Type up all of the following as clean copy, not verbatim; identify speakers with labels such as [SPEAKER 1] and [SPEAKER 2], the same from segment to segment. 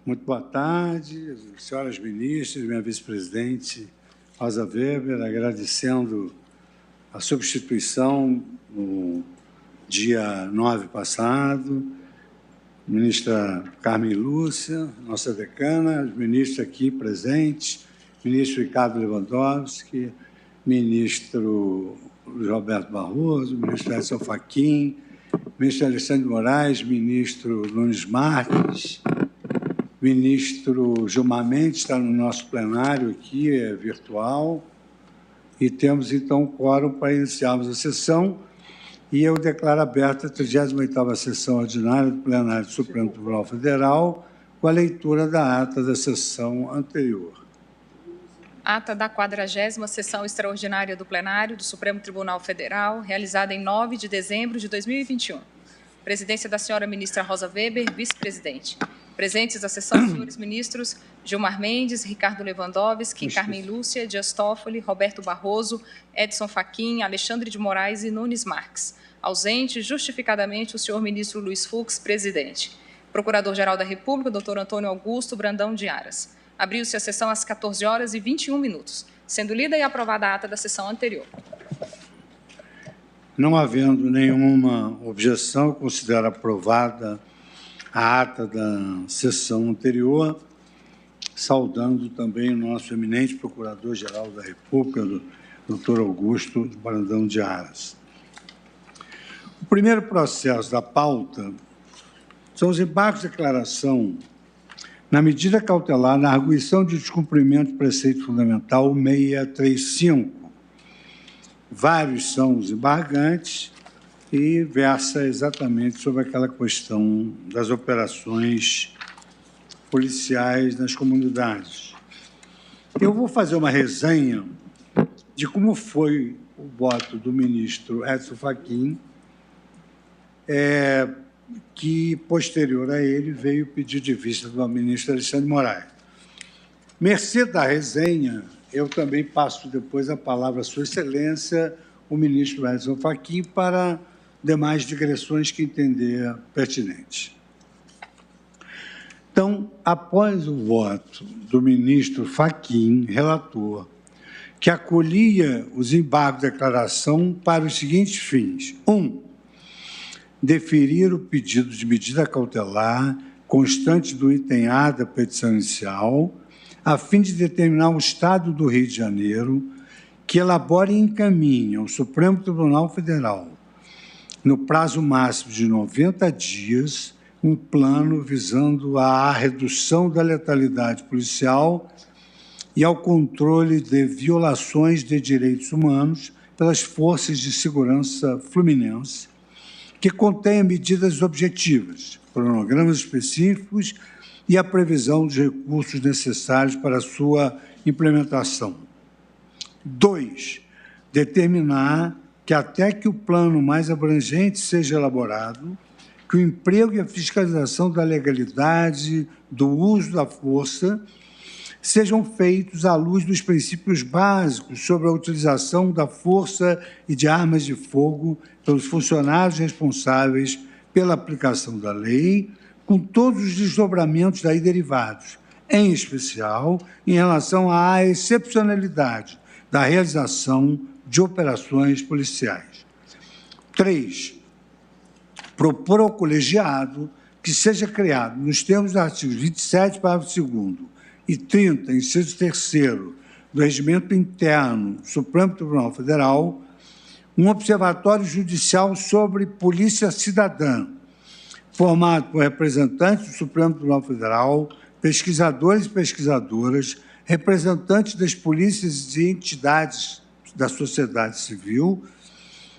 [SPEAKER 1] Muito boa tarde, senhoras ministras, minha vice-presidente Rosa Weber, agradecendo a substituição no dia 9 passado, ministra Carmen Lúcia, nossa decana, os ministros aqui presentes, ministro Ricardo Lewandowski, ministro Roberto Barroso, ministro Edson Fachin, ministro Alexandre de Moraes, ministro Nunes Marques, ministro Gilmar Mendes está no nosso plenário aqui, virtual, e temos, então, quórum para iniciarmos a sessão, e eu declaro aberta a 38ª sessão ordinária do plenário do Supremo Tribunal Federal, com a leitura da ata da sessão anterior.
[SPEAKER 2] Ata da 40ª sessão extraordinária do plenário do Supremo Tribunal Federal, realizada em 9 de dezembro de 2021. Presidência da senhora ministra Rosa Weber, vice-presidente. Presentes à sessão, os senhores ministros Gilmar Mendes, Ricardo Lewandowski, Carmen Lúcia, Dias Toffoli, Roberto Barroso, Edson Fachin, Alexandre de Moraes e Nunes Marques. Ausente, justificadamente, o senhor ministro Luiz Fux, presidente. Procurador-Geral da República, doutor Antônio Augusto Brandão de Aras. Abriu-se a sessão às 14h21, sendo lida e aprovada a ata da sessão anterior.
[SPEAKER 1] Não havendo nenhuma objeção, eu considero aprovada a ata da sessão anterior, saudando também o nosso eminente Procurador-Geral da República, doutor Augusto Brandão de Aras. O primeiro processo da pauta são os embargos de declaração na medida cautelar na arguição de descumprimento do preceito fundamental 635. Vários são os embargantes e versa exatamente sobre aquela questão das operações policiais nas comunidades. Eu vou fazer uma resenha de como foi o voto do ministro Edson Fachin, que, posterior a ele, veio o pedido de vista do ministro Alexandre de Moraes. Mercê da resenha, eu também passo depois a palavra à sua excelência, o ministro Edson Fachin, para demais digressões que entender pertinentes. Então, após o voto do ministro Fachin, relator, que acolhia os embargos de declaração para os seguintes fins. 1. Deferir o pedido de medida cautelar constante do item A da petição inicial, a fim de determinar o Estado do Rio de Janeiro que elabore e encaminhe ao Supremo Tribunal Federal, no prazo máximo de 90 dias, um plano visando à redução da letalidade policial e ao controle de violações de direitos humanos pelas forças de segurança fluminense, que contenha medidas objetivas, cronogramas específicos e a previsão dos recursos necessários para a sua implementação. 2. Determinar que até que o plano mais abrangente seja elaborado, que o emprego e a fiscalização da legalidade do uso da força sejam feitos à luz dos princípios básicos sobre a utilização da força e de armas de fogo pelos funcionários responsáveis pela aplicação da lei, com todos os desdobramentos daí derivados, em especial em relação à excepcionalidade da realização de operações policiais. 3. Propor ao colegiado que seja criado, nos termos dos artigos 27, parágrafo 2º, e 30, inciso 3º, do Regimento Interno do Supremo Tribunal Federal, um observatório judicial sobre polícia cidadã, formado por representantes do Supremo Tribunal Federal, pesquisadores e pesquisadoras, representantes das polícias e entidades da sociedade civil,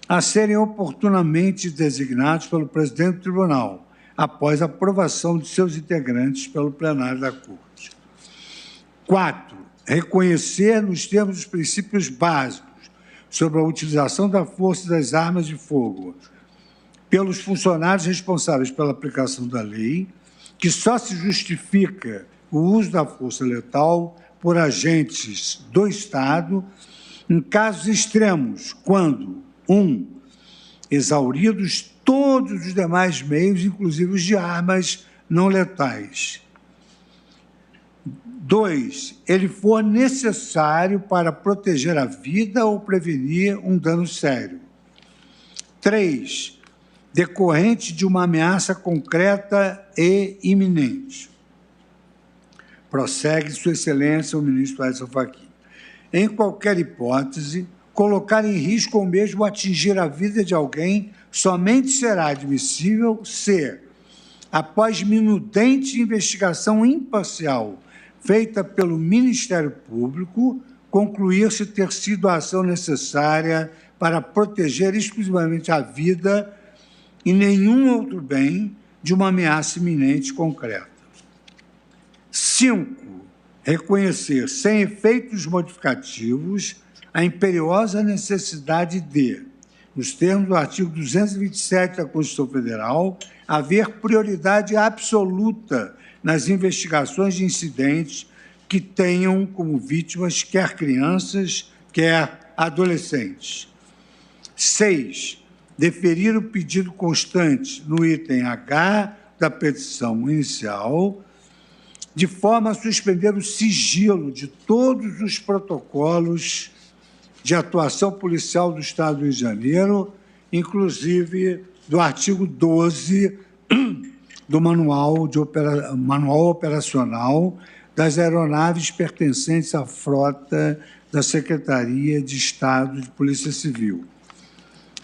[SPEAKER 1] a serem oportunamente designados pelo presidente do tribunal, após a aprovação de seus integrantes pelo plenário da Corte. 4. Reconhecer, nos termos dos princípios básicos sobre a utilização da força e das armas de fogo pelos funcionários responsáveis pela aplicação da lei, que só se justifica o uso da força letal por agentes do Estado em casos extremos, quando 1. Exauridos todos os demais meios, inclusive os de armas não letais. 2, ele for necessário para proteger a vida ou prevenir um dano sério. 3, decorrente de uma ameaça concreta e iminente. Prossegue Sua Excelência o ministro Edson Fachin. Em qualquer hipótese, colocar em risco ou mesmo atingir a vida de alguém somente será admissível se, após minudente investigação imparcial feita pelo Ministério Público, concluir-se ter sido a ação necessária para proteger exclusivamente a vida e nenhum outro bem de uma ameaça iminente concreta. 5. Reconhecer, sem efeitos modificativos, a imperiosa necessidade de, nos termos do artigo 227 da Constituição Federal, haver prioridade absoluta nas investigações de incidentes que tenham como vítimas quer crianças, quer adolescentes. 6. Deferir o pedido constante no item H da petição inicial, de forma a suspender o sigilo de todos os protocolos de atuação policial do Estado do Rio de Janeiro, inclusive do artigo 12 do Manual Operacional das Aeronaves pertencentes à frota da Secretaria de Estado de Polícia Civil.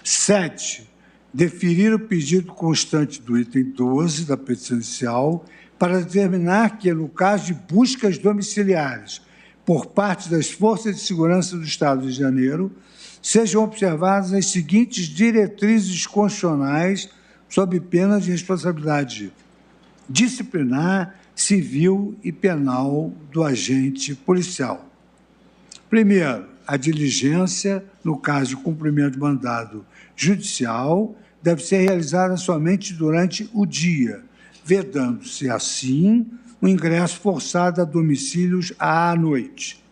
[SPEAKER 1] 7. Deferir o pedido constante do item 12 da petição inicial para determinar que, no caso de buscas domiciliares por parte das Forças de Segurança do Estado do Rio de Janeiro, sejam observadas as seguintes diretrizes constitucionais sob pena de responsabilidade disciplinar, civil e penal do agente policial. Primeiro, a diligência, no caso de cumprimento de mandado judicial, deve ser realizada somente durante o dia, vedando-se, assim, o ingresso forçado a domicílios à noite.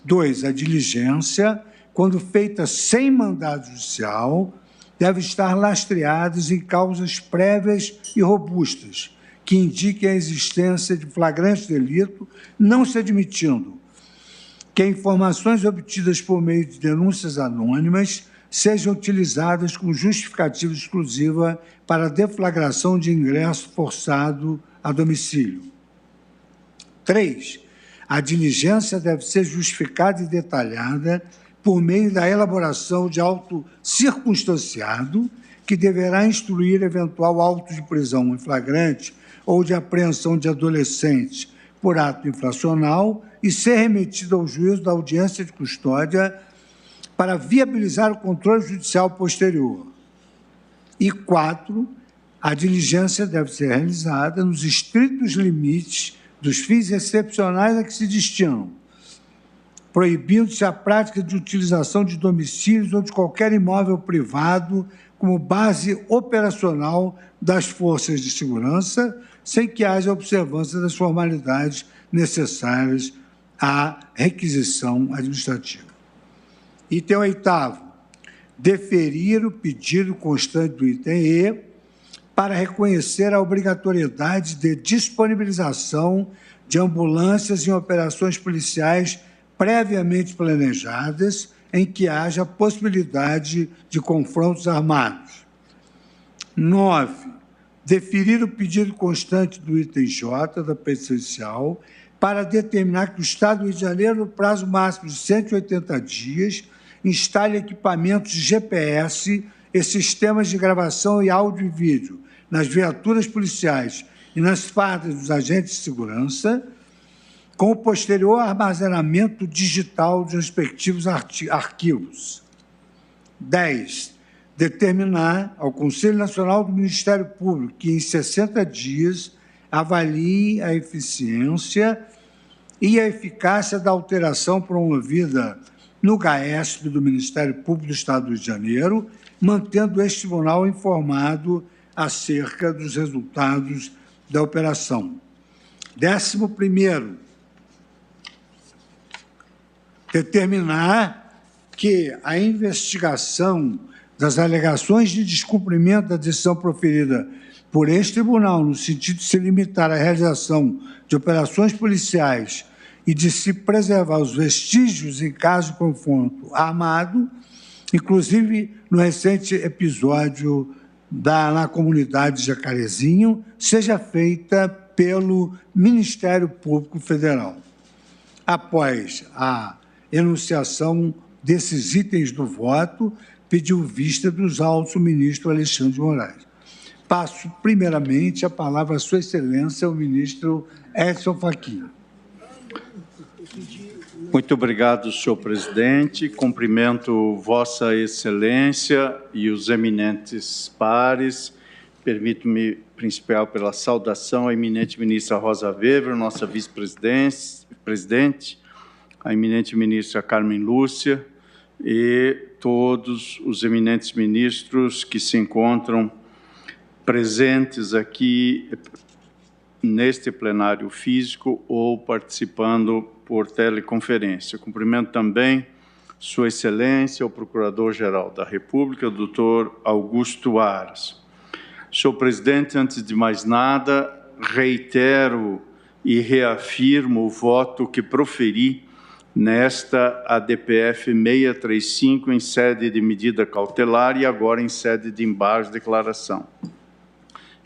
[SPEAKER 1] 2. A diligência, quando feita sem mandado judicial, deve estar lastreada em causas prévias e robustas, que indiquem a existência de flagrante delito, não se admitindo que informações obtidas por meio de denúncias anônimas sejam utilizadas como justificativa exclusiva para a deflagração de ingresso forçado a domicílio. 3. A diligência deve ser justificada e detalhada por meio da elaboração de auto circunstanciado, que deverá instruir eventual auto de prisão em flagrante ou de apreensão de adolescentes por ato infracional e ser remetido ao juízo da audiência de custódia para viabilizar o controle judicial posterior. E 4. A diligência deve ser realizada nos estritos limites dos fins excepcionais a que se destinam, proibindo-se a prática de utilização de domicílios ou de qualquer imóvel privado como base operacional das forças de segurança, sem que haja observância das formalidades necessárias à requisição administrativa. Item 8º, deferir o pedido constante do item E para reconhecer a obrigatoriedade de disponibilização de ambulâncias em operações policiais previamente planejadas em que haja possibilidade de confrontos armados. 9. Deferir o pedido constante do item J da petição inicial para determinar que o Estado do Rio de Janeiro, no prazo máximo de 180 dias, instale equipamentos de GPS e sistemas de gravação e áudio e vídeo nas viaturas policiais e nas fardas dos agentes de segurança, com o posterior armazenamento digital dos respectivos arquivos. 10. Determinar ao Conselho Nacional do Ministério Público que, em 60 dias, avalie a eficiência e a eficácia da alteração promovida no GAESP do Ministério Público do Estado do Rio de Janeiro, mantendo este tribunal informado acerca dos resultados da operação. 11º, determinar que a investigação das alegações de descumprimento da decisão proferida por este tribunal, no sentido de se limitar à realização de operações policiais e de se preservar os vestígios em caso de confronto armado, inclusive no recente episódio na comunidade de Jacarezinho, seja feita pelo Ministério Público Federal. Após a enunciação desses itens do voto, pediu vista dos autos o ministro Alexandre de Moraes. Passo, primeiramente, a palavra à Sua Excelência, o ministro Edson Fachin.
[SPEAKER 3] Muito obrigado, senhor presidente. Cumprimento Vossa Excelência e os eminentes pares. Permito-me principal pela saudação à eminente ministra Rosa Weber, nossa vice-presidente, a eminente ministra Carmen Lúcia e todos os eminentes ministros que se encontram presentes aqui neste plenário físico ou participando por teleconferência. Cumprimento também Sua Excelência, o Procurador-Geral da República, doutor Augusto Aras. Senhor presidente, antes de mais nada, reitero e reafirmo o voto que proferi nesta ADPF 635, em sede de medida cautelar e agora em sede de embargo de declaração.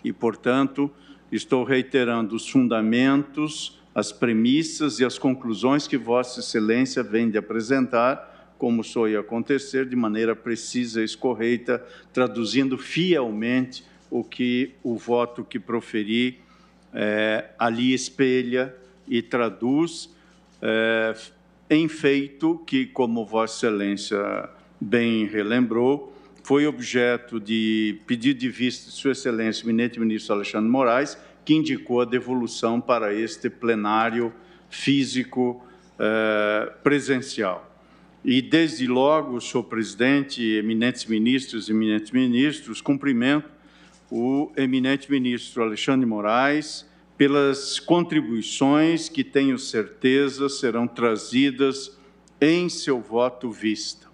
[SPEAKER 3] E, portanto, estou reiterando os fundamentos, as premissas e as conclusões que Vossa Excelência vem de apresentar, como soe acontecer, de maneira precisa e correta, traduzindo fielmente o que o voto que proferi ali espelha e traduz em feito que, como Vossa Excelência bem relembrou, foi objeto de pedido de vista de Sua Excelência, o eminente ministro Alexandre de Moraes, que indicou a devolução para este plenário físico presencial. E, desde logo, senhor presidente, eminentes ministros, cumprimento o eminente ministro Alexandre de Moraes pelas contribuições que, tenho certeza, serão trazidas em seu voto vista.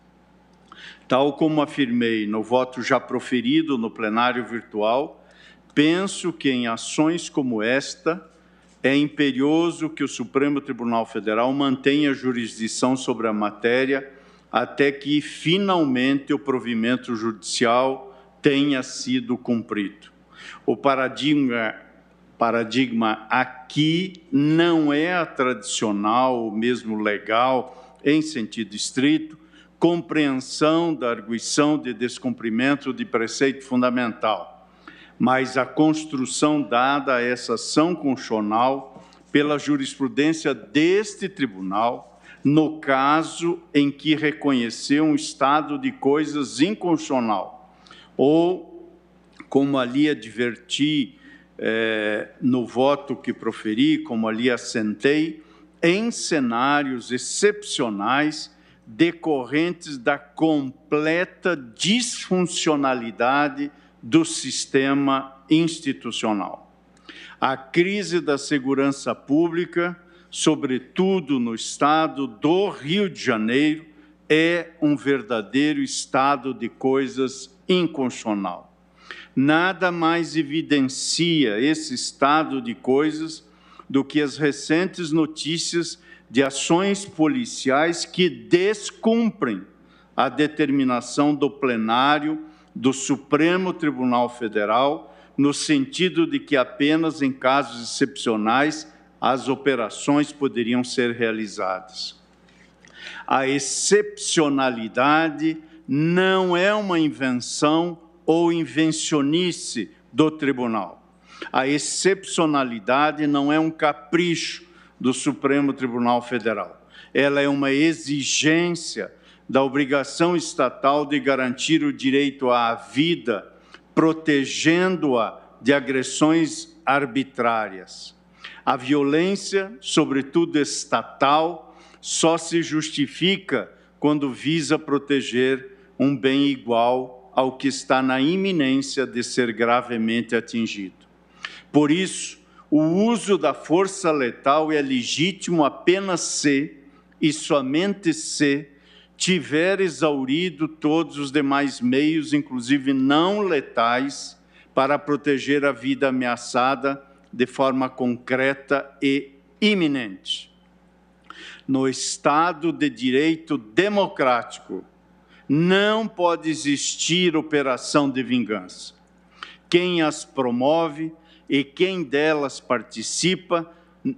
[SPEAKER 3] Tal como afirmei no voto já proferido no plenário virtual, penso que em ações como esta é imperioso que o Supremo Tribunal Federal mantenha jurisdição sobre a matéria até que, finalmente, o provimento judicial tenha sido cumprido. O paradigma aqui não é a tradicional, ou mesmo legal, em sentido estrito, compreensão da arguição de descumprimento de preceito fundamental, mas a construção dada a essa ação constitucional pela jurisprudência deste tribunal, no caso em que reconheceu um estado de coisas inconstitucional, ou, como ali adverti no voto que proferi, como ali assentei, em cenários excepcionais decorrentes da completa disfuncionalidade do sistema institucional. A crise da segurança pública, sobretudo no estado do Rio de Janeiro, é um verdadeiro estado de coisas inconstitucional. Nada mais evidencia esse estado de coisas do que as recentes notícias de ações policiais que descumprem a determinação do plenário do Supremo Tribunal Federal, no sentido de que apenas em casos excepcionais as operações poderiam ser realizadas. A excepcionalidade não é uma invenção ou invencionice do tribunal. A excepcionalidade não é um capricho do Supremo Tribunal Federal. Ela é uma exigência da obrigação estatal de garantir o direito à vida, protegendo-a de agressões arbitrárias. A violência, sobretudo estatal, só se justifica quando visa proteger um bem igual ao que está na iminência de ser gravemente atingido. Por isso, o uso da força letal é legítimo apenas se, e somente se, tiver exaurido todos os demais meios, inclusive não letais, para proteger a vida ameaçada de forma concreta e iminente. No Estado de Direito democrático, não pode existir operação de vingança. Quem as promove e quem delas participa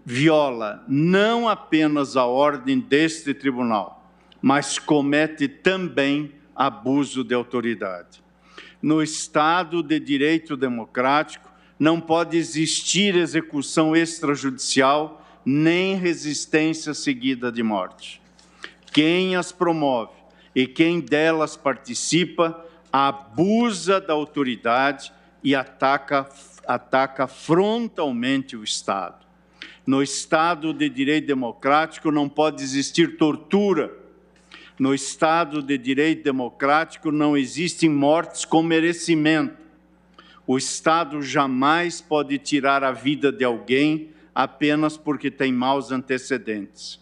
[SPEAKER 3] viola não apenas a ordem deste tribunal, mas comete também abuso de autoridade. No Estado de Direito democrático, não pode existir execução extrajudicial nem resistência seguida de morte. Quem as promove e quem delas participa abusa da autoridade e ataca frontalmente o Estado. No Estado de Direito democrático não pode existir tortura. No Estado de Direito democrático não existem mortes com merecimento. O Estado jamais pode tirar a vida de alguém apenas porque tem maus antecedentes.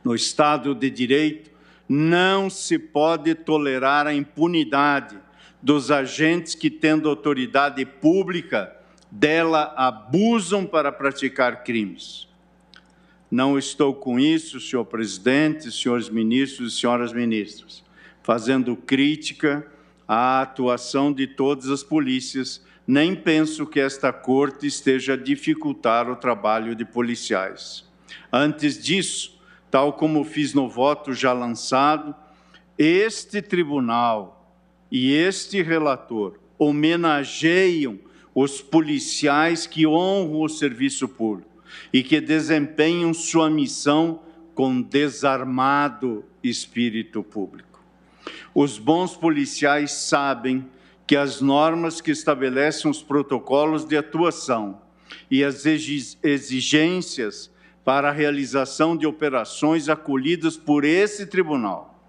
[SPEAKER 3] No Estado de Direito, não se pode tolerar a impunidade dos agentes que, tendo autoridade pública, dela abusam para praticar crimes. Não estou com isso, senhor presidente, senhores ministros e senhoras ministras, fazendo crítica à atuação de todas as polícias. Nem penso que esta corte esteja a dificultar o trabalho de policiais. Antes disso, tal como fiz no voto já lançado, este tribunal e este relator homenageiam os policiais que honram o serviço público e que desempenham sua missão com desarmado espírito público. Os bons policiais sabem que as normas que estabelecem os protocolos de atuação e as exigências para a realização de operações acolhidas por esse tribunal,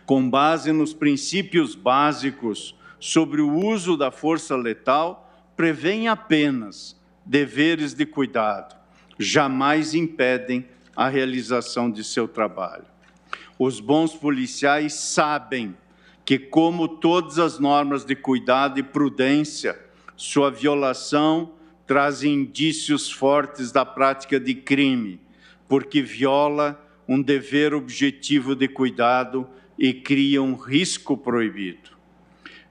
[SPEAKER 3] com base nos princípios básicos sobre o uso da força letal, prevêem apenas deveres de cuidado, jamais impedem a realização de seu trabalho. Os bons policiais sabem que, como todas as normas de cuidado e prudência, sua violação traz indícios fortes da prática de crime, porque viola um dever objetivo de cuidado e cria um risco proibido.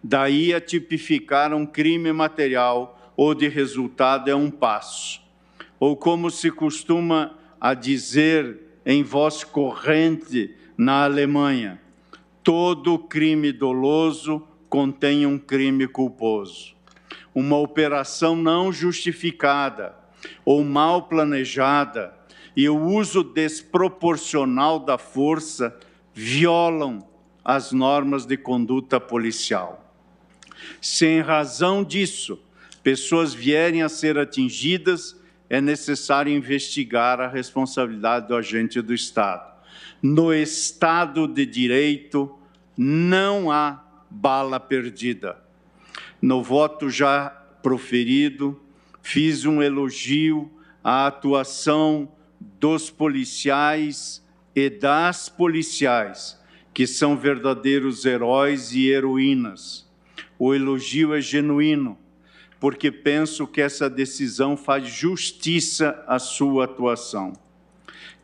[SPEAKER 3] Daí a tipificar um crime material ou de resultado é um passo. Ou como se costuma a dizer em voz corrente na Alemanha, todo crime doloso contém um crime culposo. Uma operação não justificada ou mal planejada e o uso desproporcional da força violam as normas de conduta policial. Se em razão disso pessoas vierem a ser atingidas, é necessário investigar a responsabilidade do agente do Estado. No Estado de Direito, não há bala perdida. No voto já proferido, fiz um elogio à atuação dos policiais e das policiais, que são verdadeiros heróis e heroínas. O elogio é genuíno, porque penso que essa decisão faz justiça à sua atuação.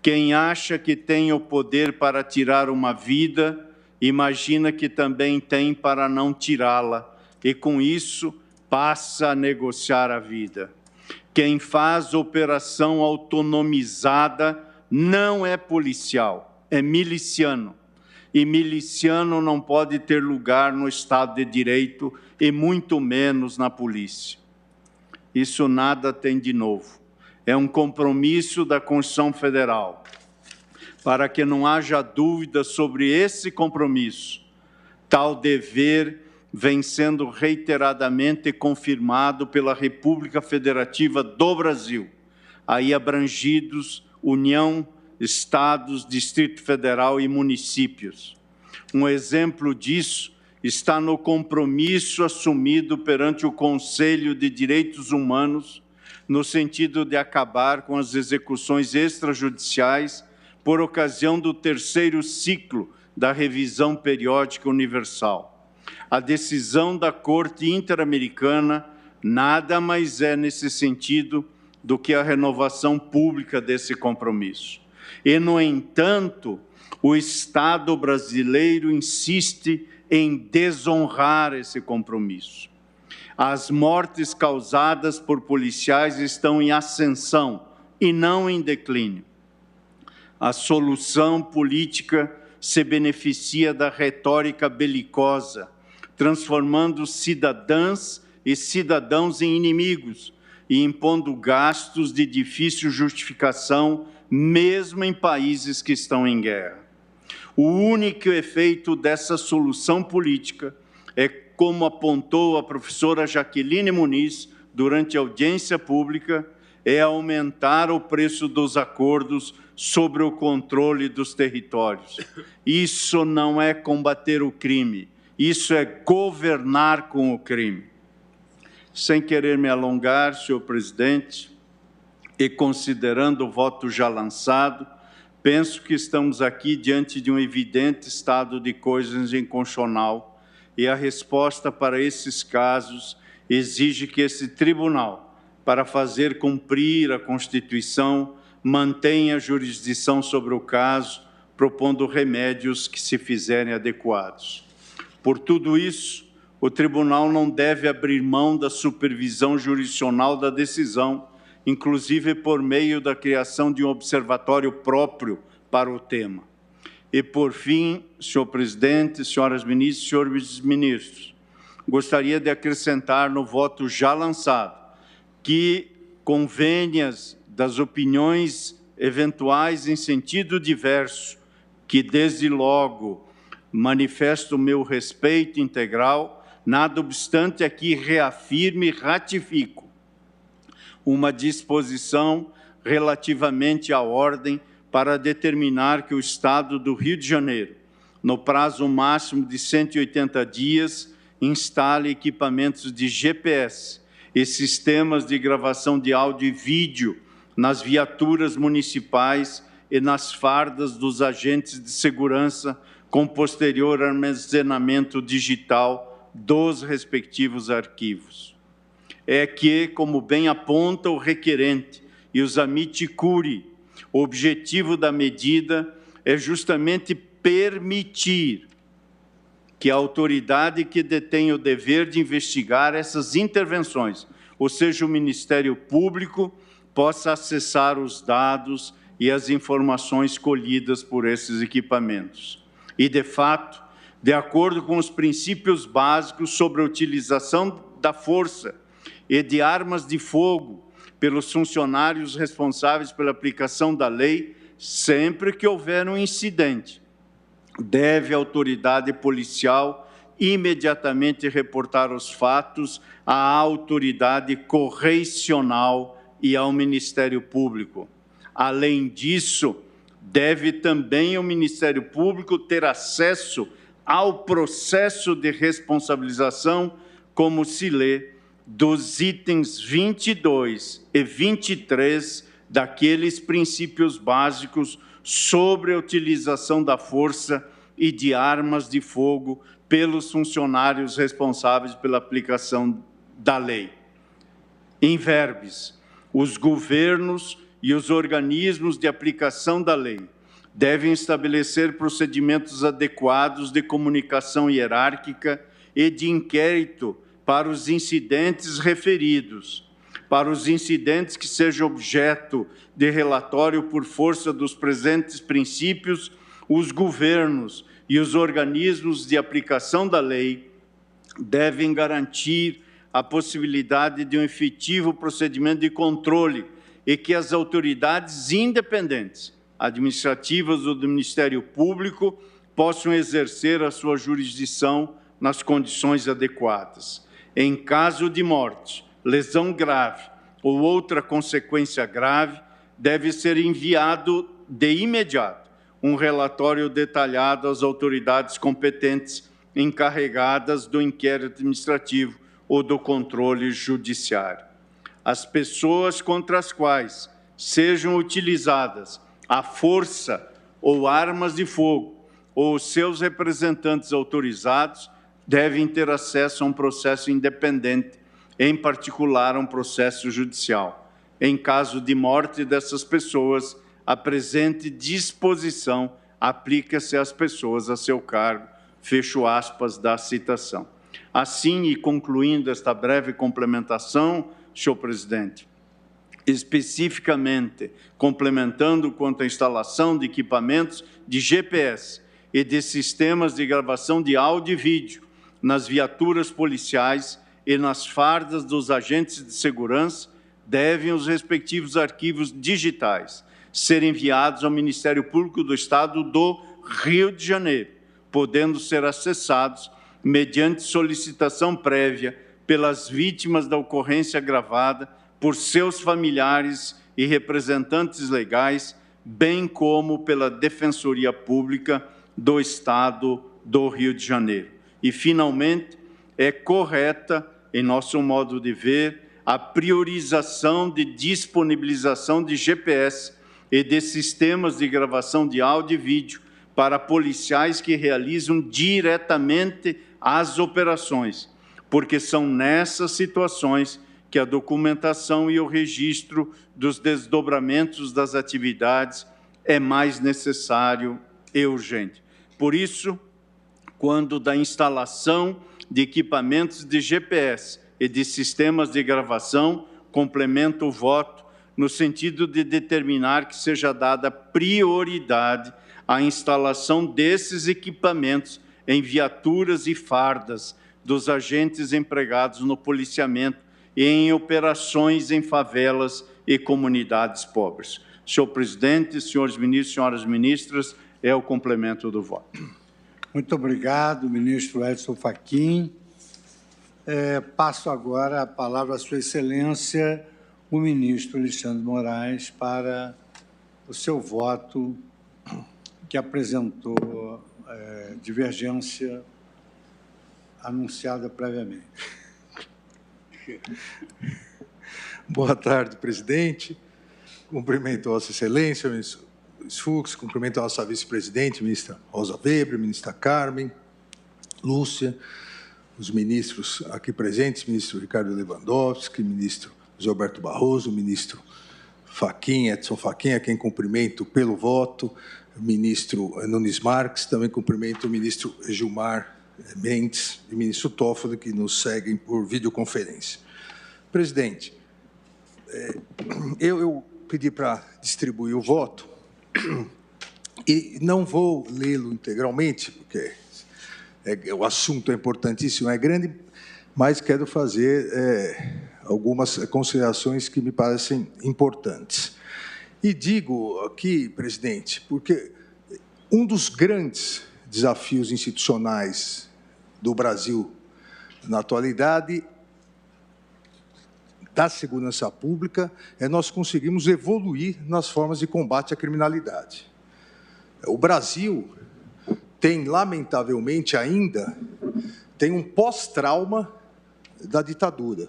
[SPEAKER 3] Quem acha que tem o poder para tirar uma vida, imagina que também tem para não tirá-la, e com isso passa a negociar a vida. Quem faz operação autonomizada não é policial, é miliciano. E miliciano não pode ter lugar no Estado de Direito e muito menos na polícia. Isso nada tem de novo. É um compromisso da Constituição Federal. Para que não haja dúvida sobre esse compromisso, tal dever vem sendo reiteradamente confirmado pela República Federativa do Brasil, aí abrangidos União, Estados, Distrito Federal e municípios. Um exemplo disso está no compromisso assumido perante o Conselho de Direitos Humanos, no sentido de acabar com as execuções extrajudiciais por ocasião do terceiro ciclo da revisão periódica universal. A decisão da Corte Interamericana nada mais é nesse sentido do que a renovação pública desse compromisso. E, no entanto, o Estado brasileiro insiste em desonrar esse compromisso. As mortes causadas por policiais estão em ascensão e não em declínio. A solução política se beneficia da retórica belicosa, transformando cidadãs e cidadãos em inimigos e impondo gastos de difícil justificação, mesmo em países que estão em guerra. O único efeito dessa solução política é, como apontou a professora Jaqueline Muniz durante a audiência pública, é aumentar o preço dos acordos sobre o controle dos territórios. Isso não é combater o crime, isso é governar com o crime. Sem querer me alongar, senhor presidente, e considerando o voto já lançado, penso que estamos aqui diante de um evidente estado de coisas inconstitucional e a resposta para esses casos exige que esse tribunal, para fazer cumprir a Constituição, mantenha a jurisdição sobre o caso, propondo remédios que se fizerem adequados. Por tudo isso, o tribunal não deve abrir mão da supervisão jurisdicional da decisão, inclusive por meio da criação de um observatório próprio para o tema. E, por fim, senhor presidente, senhoras ministras, senhores ministros, gostaria de acrescentar no voto já lançado que convênias das opiniões eventuais em sentido diverso, que desde logo manifesto o meu respeito integral, nada obstante aqui reafirmo e ratifico uma disposição relativamente à ordem para determinar que o Estado do Rio de Janeiro, no prazo máximo de 180 dias, instale equipamentos de GPS e sistemas de gravação de áudio e vídeo nas viaturas municipais e nas fardas dos agentes de segurança, com posterior armazenamento digital dos respectivos arquivos. É que, como bem aponta o requerente e os amici curiae, o objetivo da medida é justamente permitir que a autoridade que detém o dever de investigar essas intervenções, ou seja, o Ministério Público, possa acessar os dados e as informações colhidas por esses equipamentos. E, de fato, de acordo com os princípios básicos sobre a utilização da força e de armas de fogo pelos funcionários responsáveis pela aplicação da lei, sempre que houver um incidente, deve a autoridade policial imediatamente reportar os fatos à autoridade correicional e ao Ministério Público. Além disso, deve também o Ministério Público ter acesso ao processo de responsabilização, como se lê dos itens 22 e 23 daqueles princípios básicos sobre a utilização da força e de armas de fogo pelos funcionários responsáveis pela aplicação da lei. Em verbis, os governos e os organismos de aplicação da lei devem estabelecer procedimentos adequados de comunicação hierárquica e de inquérito para os incidentes referidos. Para os incidentes que sejam objeto de relatório por força dos presentes princípios, os governos e os organismos de aplicação da lei devem garantir a possibilidade de um efetivo procedimento de controle e que as autoridades independentes, administrativas ou do Ministério Público, possam exercer a sua jurisdição nas condições adequadas. Em caso de morte, lesão grave ou outra consequência grave, deve ser enviado de imediato um relatório detalhado às autoridades competentes encarregadas do inquérito administrativo ou do controle judiciário. As pessoas contra as quais sejam utilizadas a força ou armas de fogo ou seus representantes autorizados devem ter acesso a um processo independente, em particular a um processo judicial. Em caso de morte dessas pessoas, a presente disposição aplica-se às pessoas a seu cargo. Fecho aspas da citação. Assim, e concluindo esta breve complementação, senhor presidente, especificamente complementando quanto à instalação de equipamentos de GPS e de sistemas de gravação de áudio e vídeo nas viaturas policiais e nas fardas dos agentes de segurança, devem os respectivos arquivos digitais ser enviados ao Ministério Público do Estado do Rio de Janeiro, podendo ser acessados mediante solicitação prévia pelas vítimas da ocorrência gravada, por seus familiares e representantes legais, bem como pela Defensoria Pública do Estado do Rio de Janeiro. E, finalmente, é correta, em nosso modo de ver, a priorização de disponibilização de GPS e de sistemas de gravação de áudio e vídeo para policiais que realizam diretamente as operações, porque são nessas situações que a documentação e o registro dos desdobramentos das atividades é mais necessário e urgente. Por isso, quando da instalação de equipamentos de GPS e de sistemas de gravação, complemento o voto no sentido de determinar que seja dada prioridade à instalação desses equipamentos em viaturas e fardas dos agentes empregados no policiamento e em operações em favelas e comunidades pobres. Senhor presidente, senhores ministros, senhoras ministras, é o complemento do voto.
[SPEAKER 1] Muito obrigado, ministro Edson Fachin. Passo agora a palavra à sua excelência, o ministro Alexandre Moraes, para o seu voto que apresentou divergência anunciada previamente.
[SPEAKER 4] Boa tarde, presidente. Cumprimento a Vossa Excelência, ministro Luiz Fux, cumprimento a nossa vice-presidente, ministra Rosa Weber, ministra Carmen Lúcia, os ministros aqui presentes, ministro Ricardo Lewandowski, ministro José Alberto Barroso, ministro Fachin, Edson Fachin, a quem cumprimento pelo voto, o ministro Nunes Marques, também cumprimento o ministro Gilmar Mendes e o ministro Toffoli, que nos seguem por videoconferência. Presidente, eu pedi para distribuir o voto e não vou lê-lo integralmente, porque o assunto é importantíssimo, é grande, mas quero fazer algumas considerações que me parecem importantes. E digo aqui, presidente, porque um dos grandes desafios institucionais do Brasil na atualidade da segurança pública é nós conseguirmos evoluir nas formas de combate à criminalidade. O Brasil tem, lamentavelmente ainda, tem um pós-trauma da ditadura.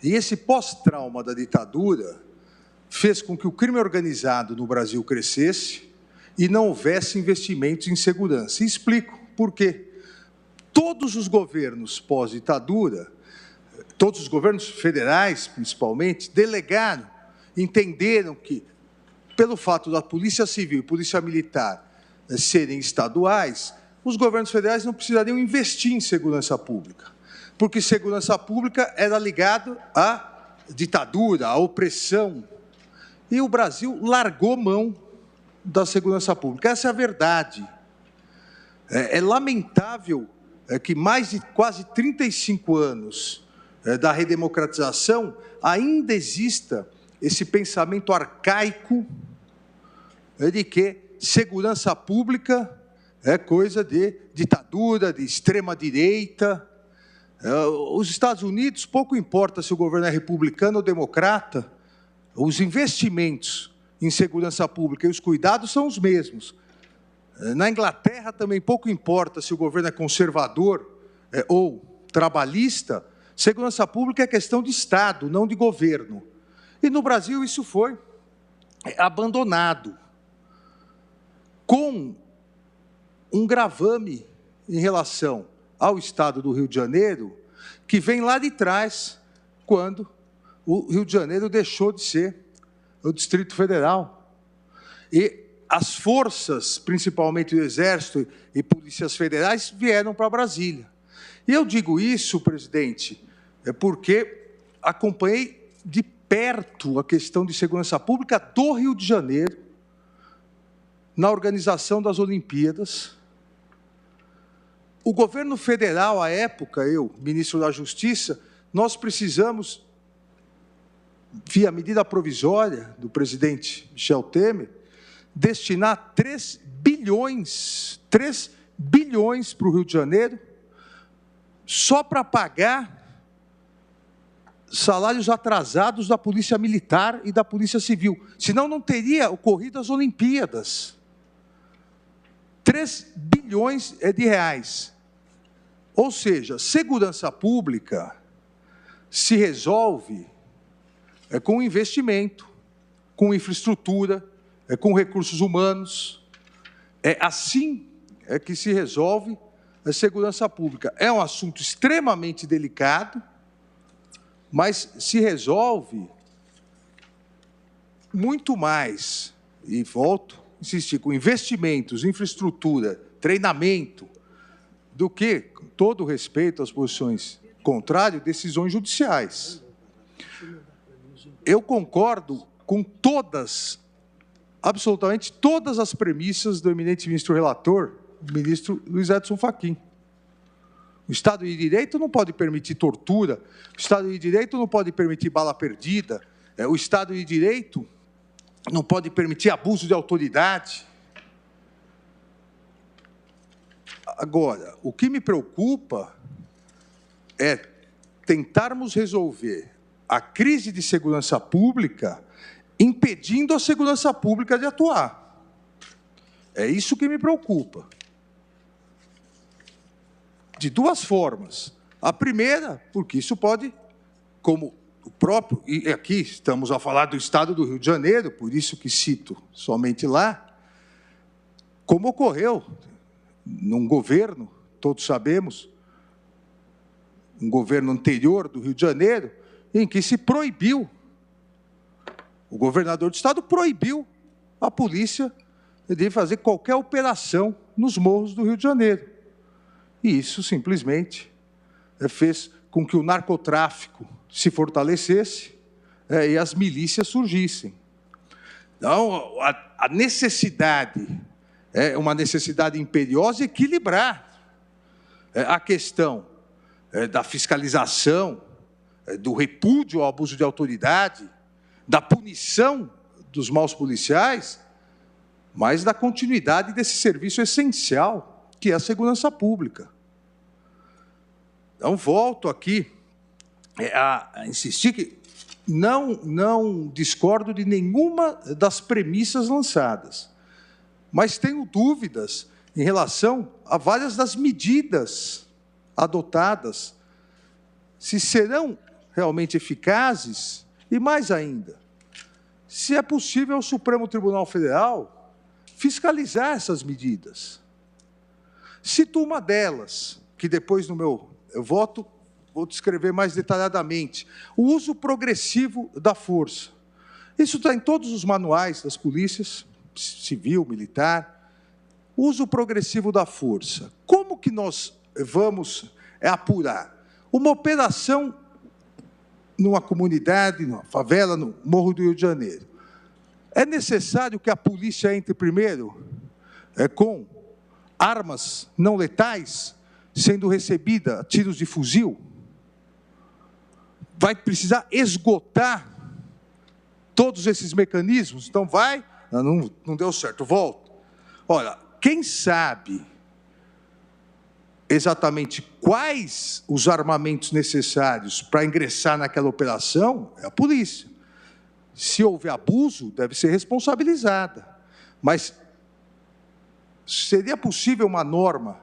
[SPEAKER 4] E esse pós-trauma da ditadura fez com que o crime organizado no Brasil crescesse e não houvesse investimentos em segurança. E explico por quê. Todos os governos pós-ditadura, todos os governos federais, principalmente, delegaram, entenderam que, pelo fato da Polícia Civil e Polícia Militar serem estaduais, os governos federais não precisariam investir em segurança pública, porque segurança pública era ligado à ditadura, à opressão. E o Brasil largou mão da segurança pública. Essa é a verdade. É lamentável que mais de quase 35 anos da redemocratização ainda exista esse pensamento arcaico de que segurança pública é coisa de ditadura, de extrema-direita. Os Estados Unidos, pouco importa se o governo é republicano ou democrata, os investimentos em segurança pública e os cuidados são os mesmos. Na Inglaterra também pouco importa se o governo é conservador ou trabalhista, segurança pública é questão de Estado, não de governo. E no Brasil isso foi abandonado, com um gravame em relação ao Estado do Rio de Janeiro, que vem lá de trás, quando o Rio de Janeiro deixou de ser o Distrito Federal. E as forças, principalmente o Exército e polícias federais, vieram para Brasília. E eu digo isso, presidente, porque acompanhei de perto a questão de segurança pública do Rio de Janeiro, na organização das Olimpíadas. O governo federal, à época, eu, ministro da Justiça, nós precisamos, via medida provisória do presidente Michel Temer, destinar 3 bilhões para o Rio de Janeiro, só para pagar salários atrasados da Polícia Militar e da Polícia Civil. Senão não teria ocorrido as Olimpíadas. 3 bilhões de reais. Ou seja, segurança pública se resolve com investimento, com infraestrutura, com recursos humanos. É assim que se resolve a segurança pública. É um assunto extremamente delicado, mas se resolve muito mais, e volto a insistir, com investimentos, infraestrutura, treinamento, do que, com todo respeito às posições contrárias, decisões judiciais. Eu concordo com todas, absolutamente todas as premissas do eminente ministro relator, o ministro Luiz Edson Fachin. O Estado de Direito não pode permitir tortura, o Estado de Direito não pode permitir bala perdida, o Estado de Direito não pode permitir abuso de autoridade. Agora, o que me preocupa é tentarmos resolver a crise de segurança pública impedindo a segurança pública de atuar. É isso que me preocupa. De duas formas. A primeira, porque isso pode, como o próprio, e aqui estamos a falar do Estado do Rio de Janeiro, por isso que cito somente lá, como ocorreu num governo, todos sabemos, um governo anterior do Rio de Janeiro, em que se proibiu, o governador do Estado proibiu a polícia de fazer qualquer operação nos morros do Rio de Janeiro. E isso simplesmente fez com que o narcotráfico se fortalecesse e as milícias surgissem. Então, a necessidade é uma necessidade imperiosa equilibrar a questão da fiscalização, do repúdio ao abuso de autoridade, da punição dos maus policiais, mas da continuidade desse serviço essencial, que é a segurança pública. Então, volto aqui a insistir que não discordo de nenhuma das premissas lançadas, mas tenho dúvidas em relação a várias das medidas adotadas, se serão realmente eficazes e, mais ainda, se é possível o Supremo Tribunal Federal fiscalizar essas medidas. Cito uma delas, que depois no meu voto vou descrever mais detalhadamente: o uso progressivo da força. Isso está em todos os manuais das polícias, civil, militar. O uso progressivo da força. Como que nós vamos apurar? Uma operação numa comunidade, numa favela, no Morro do Rio de Janeiro. É necessário que a polícia entre primeiro com armas não letais, sendo recebida a tiros de fuzil? Vai precisar esgotar todos esses mecanismos? Então vai, não deu certo, volta. Olha, quem sabe exatamente quais os armamentos necessários para ingressar naquela operação é a polícia. Se houver abuso, deve ser responsabilizada. Mas seria possível uma norma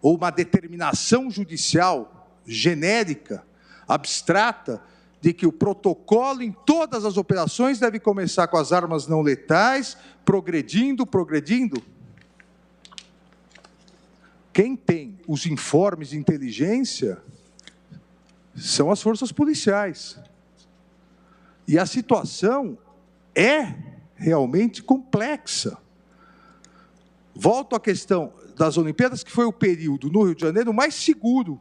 [SPEAKER 4] ou uma determinação judicial genérica, abstrata, de que o protocolo em todas as operações deve começar com as armas não letais, progredindo? quem tem os informes de inteligência são as forças policiais. E a situação é realmente complexa. Volto à questão das Olimpíadas, que foi o período no Rio de Janeiro mais seguro,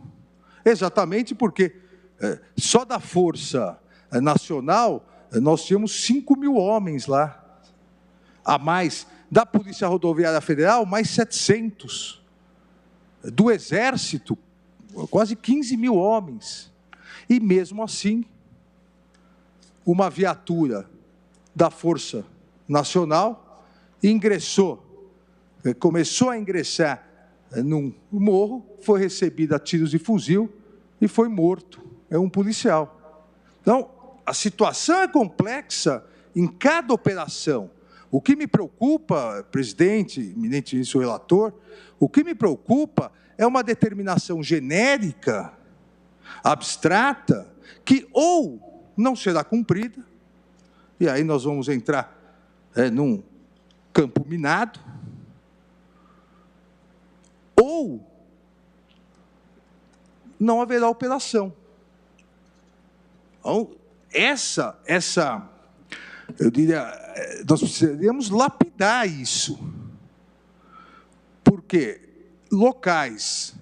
[SPEAKER 4] exatamente porque só da Força Nacional nós tínhamos 5.000 homens lá, a mais da Polícia Rodoviária Federal, mais 700, do Exército, quase 15.000 homens. E mesmo assim, uma viatura da Força Nacional começou a ingressar num morro, foi recebida a tiros de fuzil e foi morto. É um policial. Então, a situação é complexa em cada operação. O que me preocupa, presidente, eminente ministro relator, o que me preocupa é uma determinação genérica, abstrata, que ou não será cumprida, e aí nós vamos entrar num campo minado, ou não haverá operação. Então, eu diria, nós precisaríamos lapidar isso, porque locais,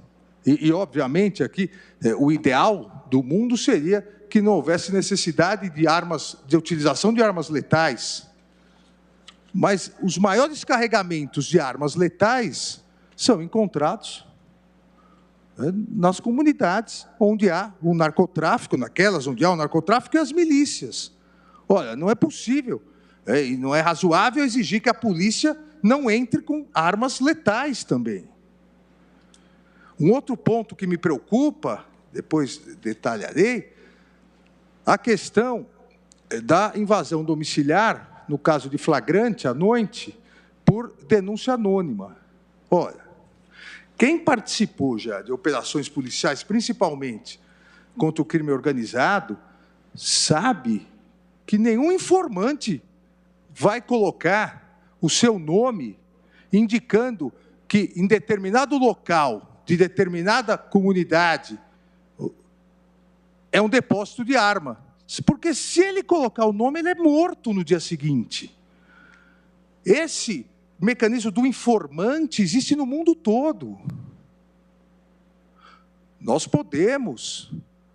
[SPEAKER 4] e obviamente aqui, o ideal do mundo seria que não houvesse necessidade de utilização de armas letais, mas os maiores carregamentos de armas letais são encontrados nas comunidades onde há o narcotráfico, naquelas onde há o narcotráfico e as milícias. Olha, não é possível e não é razoável exigir que a polícia não entre com armas letais também. Um outro ponto que me preocupa, depois detalharei, a questão da invasão domiciliar, no caso de flagrante, à noite, por denúncia anônima. Olha, quem participou já de operações policiais, principalmente contra o crime organizado, sabe que nenhum informante vai colocar o seu nome indicando que em determinado local, de determinada comunidade, é um depósito de arma. Porque se ele colocar o nome, ele é morto no dia seguinte. Esse mecanismo do informante existe no mundo todo. Nós podemos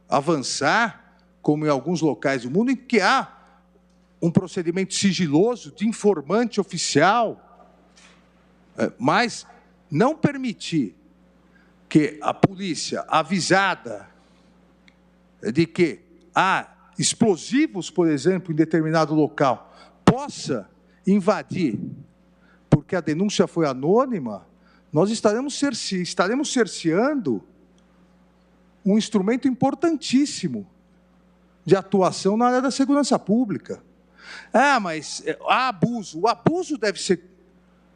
[SPEAKER 4] avançar, como em alguns locais do mundo, em que há um procedimento sigiloso de informante oficial, mas não permitir que a polícia, avisada de que há explosivos, por exemplo, em determinado local, possa invadir, porque a denúncia foi anônima, nós estaremos cerceando um instrumento importantíssimo de atuação na área da segurança pública. Ah, mas há abuso. O abuso deve ser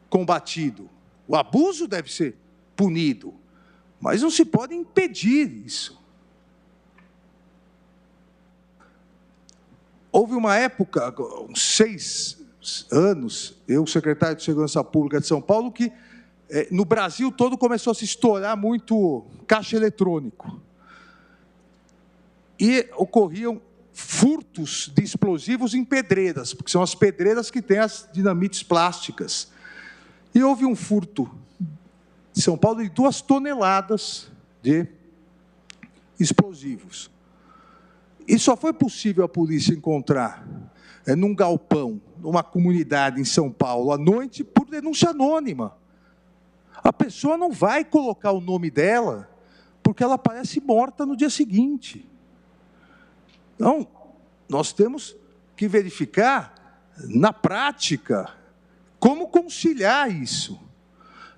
[SPEAKER 4] combatido. O abuso deve ser punido. Mas não se pode impedir isso. Houve uma época, uns 6 anos, eu, secretário de Segurança Pública de São Paulo, que no Brasil todo começou a se estourar muito caixa eletrônico. E ocorriam furtos de explosivos em pedreiras, porque são as pedreiras que têm as dinamites plásticas. E houve um furto em São Paulo de 2 toneladas de explosivos. E só foi possível a polícia encontrar num galpão, numa comunidade em São Paulo, à noite, por denúncia anônima. A pessoa não vai colocar o nome dela, porque ela aparece morta no dia seguinte. Então, nós temos que verificar, na prática, como conciliar isso,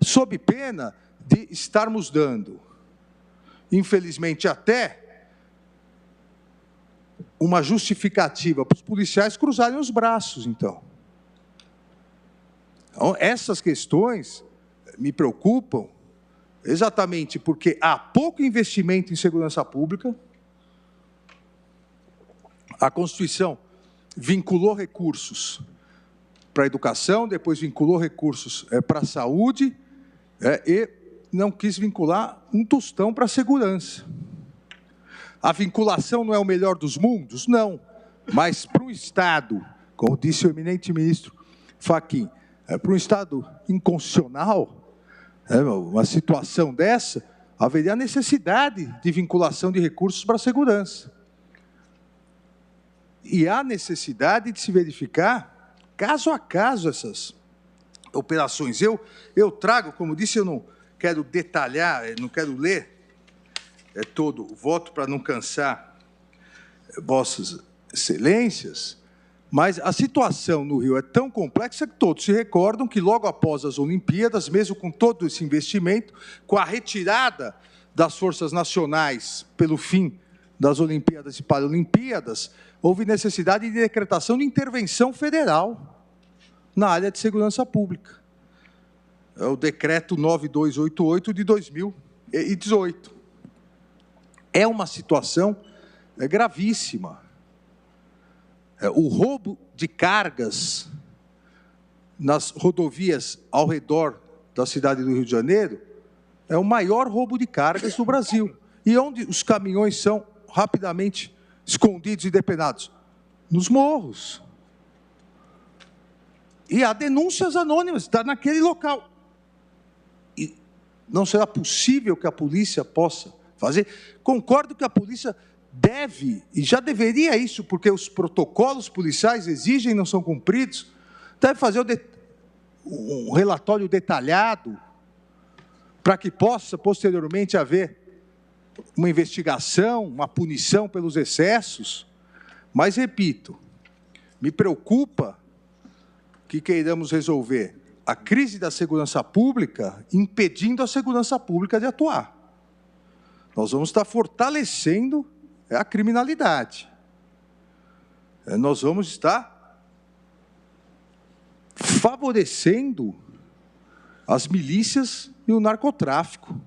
[SPEAKER 4] sob pena de estarmos dando, infelizmente até, uma justificativa para os policiais cruzarem os braços, então. Então, essas questões me preocupam, exatamente porque há pouco investimento em segurança pública. A Constituição vinculou recursos para a educação, depois vinculou recursos para a saúde, e não quis vincular um tostão para a segurança. A vinculação não é o melhor dos mundos? Não. Mas para um Estado, como disse o eminente ministro Fachin, para um Estado inconstitucional, uma situação dessa, haveria necessidade de vinculação de recursos para a segurança. E há necessidade de se verificar, caso a caso, essas operações. Eu trago, como disse, eu não quero detalhar, não quero ler todo o voto para não cansar vossas excelências, mas a situação no Rio é tão complexa que todos se recordam que logo após as Olimpíadas, mesmo com todo esse investimento, com a retirada das forças nacionais pelo fim das Olimpíadas e Paralimpíadas, houve necessidade de decretação de intervenção federal na área de segurança pública. É o decreto 9288 de 2018. É uma situação gravíssima. O roubo de cargas nas rodovias ao redor da cidade do Rio de Janeiro é o maior roubo de cargas do Brasil. E onde os caminhões são rapidamente escondidos e depenados? Nos morros. E há denúncias anônimas, está naquele local. E não será possível que a polícia possa fazer? Concordo que a polícia deve, e já deveria isso, porque os protocolos policiais exigem e não são cumpridos, deve fazer um relatório detalhado para que possa, posteriormente, haver uma investigação, uma punição pelos excessos. Mas, repito, me preocupa que queiramos resolver a crise da segurança pública impedindo a segurança pública de atuar. Nós vamos estar fortalecendo a criminalidade. Nós vamos estar favorecendo as milícias e o narcotráfico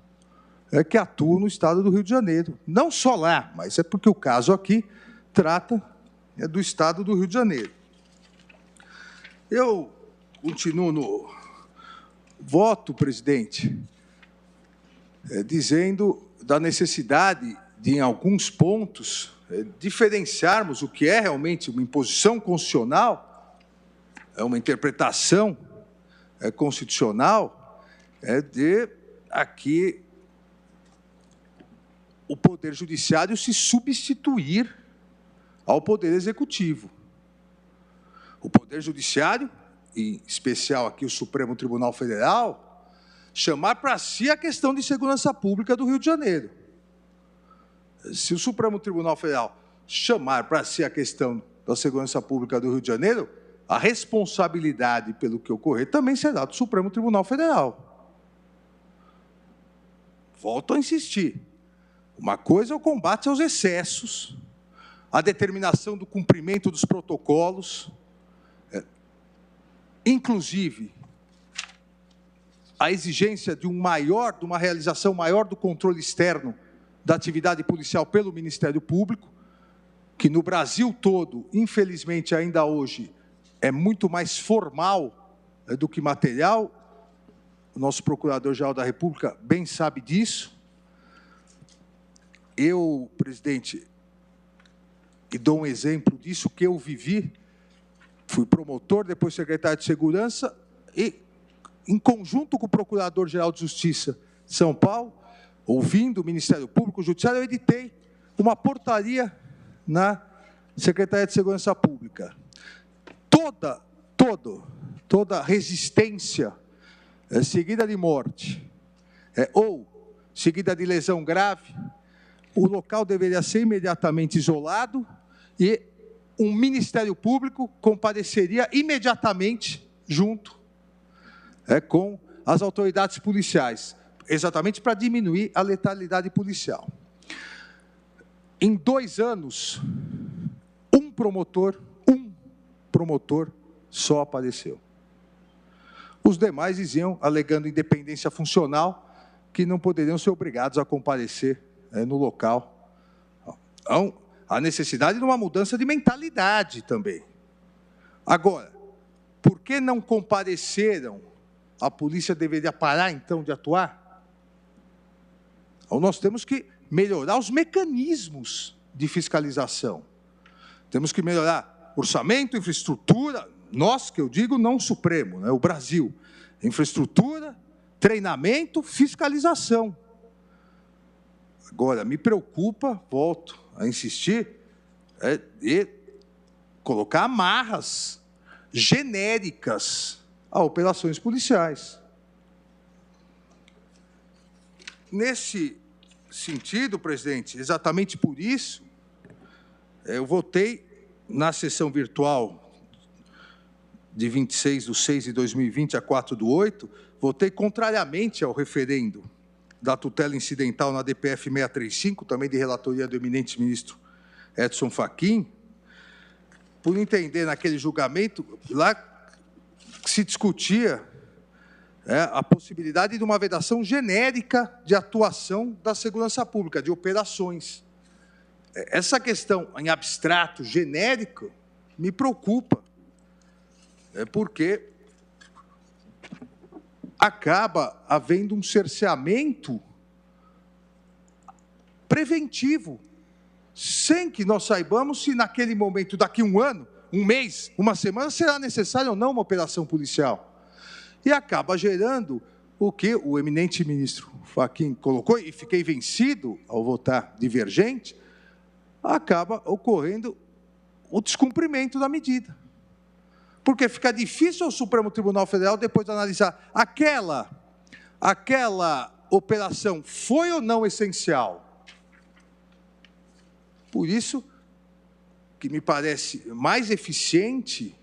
[SPEAKER 4] que atuam no estado do Rio de Janeiro. Não só lá, mas é porque o caso aqui trata do estado do Rio de Janeiro. Eu continuo no voto, presidente, dizendo da necessidade de, em alguns pontos, diferenciarmos o que é realmente uma imposição constitucional, uma interpretação constitucional, de aqui o Poder Judiciário se substituir ao Poder Executivo. O Poder Judiciário, em especial aqui o Supremo Tribunal Federal, chamar para si a questão de segurança pública do Rio de Janeiro. Se o Supremo Tribunal Federal chamar para si a questão da segurança pública do Rio de Janeiro, a responsabilidade pelo que ocorrer também será do Supremo Tribunal Federal. Volto a insistir. Uma coisa é o combate aos excessos, a determinação do cumprimento dos protocolos, inclusive a exigência de uma realização maior do controle externo da atividade policial pelo Ministério Público, que no Brasil todo, infelizmente, ainda hoje, é muito mais formal do que material. O nosso Procurador-Geral da República bem sabe disso. Eu, presidente, e dou um exemplo disso que eu vivi, fui promotor, depois secretário de Segurança, e, em conjunto com o Procurador-Geral de Justiça de São Paulo, ouvindo o Ministério Público, o Judiciário, eu editei uma portaria na Secretaria de Segurança Pública. Toda resistência seguida de morte ou seguida de lesão grave, o local deveria ser imediatamente isolado e um Ministério Público compareceria imediatamente junto com as autoridades policiais, exatamente para diminuir a letalidade policial. Em 2 anos, um promotor só apareceu. Os demais diziam, alegando independência funcional, que não poderiam ser obrigados a comparecer no local. Então, há necessidade de uma mudança de mentalidade também. Agora, por que não compareceram? A polícia deveria parar, então, de atuar? Então, nós temos que melhorar os mecanismos de fiscalização. Temos que melhorar orçamento, infraestrutura, nós, que eu digo, não o Supremo, né, o Brasil. Infraestrutura, treinamento, fiscalização. Agora, me preocupa, volto a insistir, de colocar amarras genéricas a operações policiais. Nesse sentido, presidente, exatamente por isso, eu votei na sessão virtual de 26/6/2020 a 4/8, votei contrariamente ao referendo da tutela incidental na DPF 635, também de relatoria do eminente ministro Edson Fachin, por entender naquele julgamento, lá se discutia a possibilidade de uma vedação genérica de atuação da segurança pública, de operações. Essa questão em abstrato, genérico, me preocupa, porque acaba havendo um cerceamento preventivo, sem que nós saibamos se naquele momento, daqui um ano, um mês, uma semana, será necessária ou não uma operação policial. E acaba gerando o que o eminente ministro Fachin colocou, e fiquei vencido ao votar divergente, acaba ocorrendo o descumprimento da medida. Porque fica difícil ao Supremo Tribunal Federal depois analisar aquela operação foi ou não essencial. Por isso que me parece mais eficiente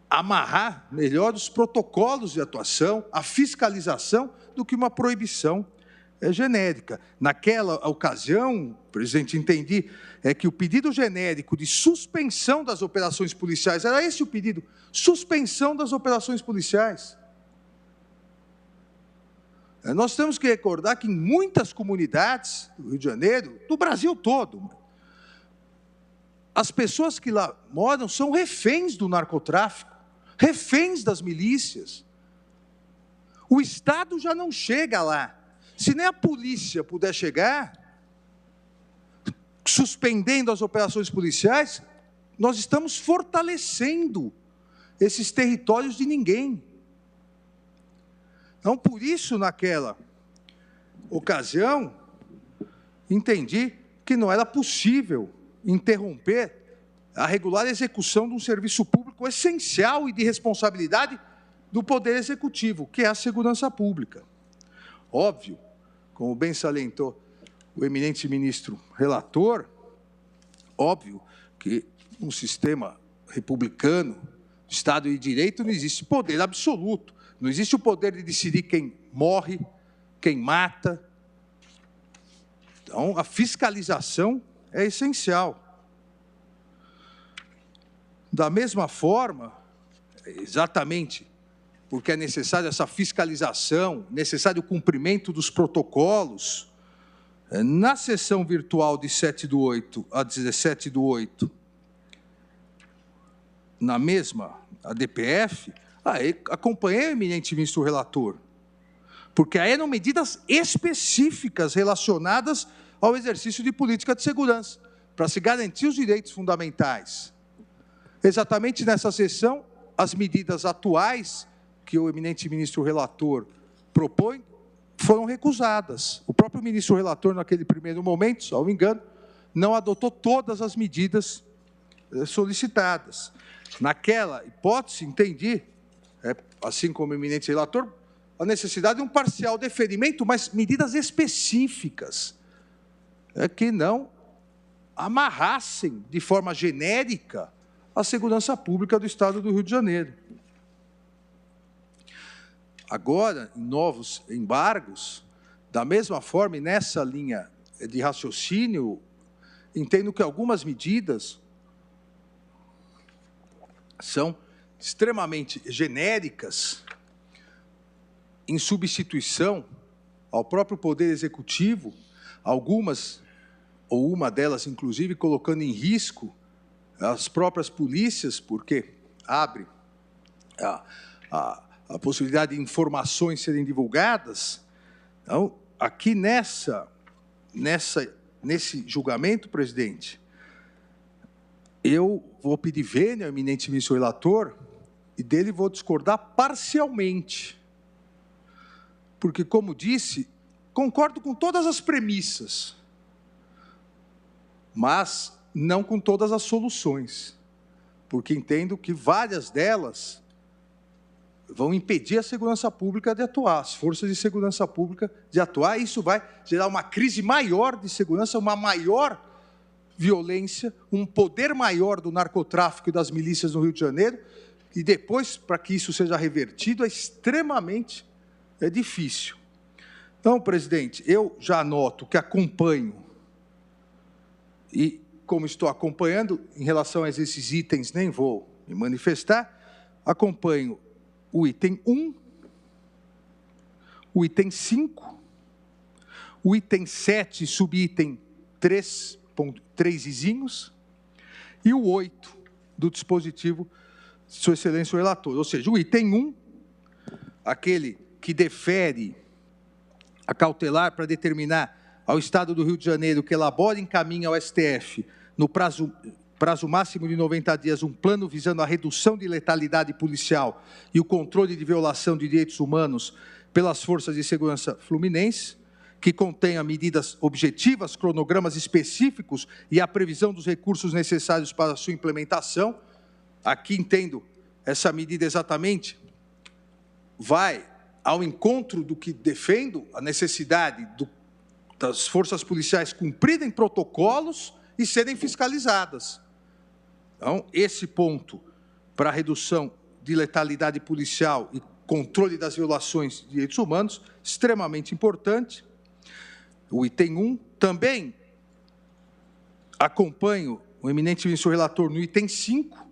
[SPEAKER 4] amarrar melhor os protocolos de atuação, a fiscalização, do que uma proibição genérica. Naquela ocasião, presidente, entendi que o pedido genérico de suspensão das operações policiais, era esse o pedido, suspensão das operações policiais. Nós temos que recordar que em muitas comunidades do Rio de Janeiro, do Brasil todo, as pessoas que lá moram são reféns do narcotráfico, reféns das milícias. O Estado já não chega lá. Se nem a polícia puder chegar, suspendendo as operações policiais, nós estamos fortalecendo esses territórios de ninguém. Então, por isso, naquela ocasião, entendi que não era possível interromper a regular execução de um serviço público essencial e de responsabilidade do Poder Executivo, que é a segurança pública. Óbvio, como bem salientou o eminente ministro relator, óbvio que um sistema republicano, Estado de Direito, não existe poder absoluto, não existe o poder de decidir quem morre, quem mata. Então, a fiscalização é essencial. Da mesma forma, exatamente porque é necessária essa fiscalização, necessário o cumprimento dos protocolos, na sessão virtual de 7/8 a 17/8, na mesma, a DPF, acompanhei o eminente ministro relator, porque aí eram medidas específicas relacionadas ao exercício de política de segurança, para se garantir os direitos fundamentais. Exatamente nessa sessão, as medidas atuais que o eminente ministro relator propõe foram recusadas. O próprio ministro relator, naquele primeiro momento, salvo engano, não adotou todas as medidas solicitadas. Naquela hipótese, entendi, assim como o eminente relator, a necessidade de um parcial deferimento, mas medidas específicas, que não amarrassem de forma genérica a segurança pública do Estado do Rio de Janeiro. Agora, em novos embargos, da mesma forma, e nessa linha de raciocínio, entendo que algumas medidas são extremamente genéricas, em substituição ao próprio Poder Executivo, algumas, ou uma delas, inclusive, colocando em risco as próprias polícias, porque abre a possibilidade de informações serem divulgadas. Então, aqui nesse julgamento, presidente, eu vou pedir vênia ao eminente ministro relator e dele vou discordar parcialmente. Porque, como disse, concordo com todas as premissas, mas não com todas as soluções, porque entendo que várias delas vão impedir a segurança pública de atuar, as forças de segurança pública de atuar, e isso vai gerar uma crise maior de segurança, uma maior violência, um poder maior do narcotráfico e das milícias no Rio de Janeiro, e depois, para que isso seja revertido, é extremamente difícil. Então, presidente, eu já anoto que acompanho, e como estou acompanhando, em relação a esses itens, nem vou me manifestar, acompanho o item 1, o item 5, o item 7, subitem 3 izinhos, e o 8 do dispositivo de Sua Excelência o Relator. Ou seja, o item 1, aquele que defere a cautelar para determinar ao Estado do Rio de Janeiro que elabore e encaminhe ao STF, no prazo máximo de 90 dias, um plano visando a redução de letalidade policial e o controle de violação de direitos humanos pelas forças de segurança fluminenses, que contenha medidas objetivas, cronogramas específicos e a previsão dos recursos necessários para a sua implementação. Aqui entendo essa medida exatamente vai ao encontro do que defendo, a necessidade das forças policiais cumprirem protocolos e serem fiscalizadas. Então, esse ponto para a redução de letalidade policial e controle das violações de direitos humanos, extremamente importante. O item 1, também acompanho o eminente ministro relator no item 5,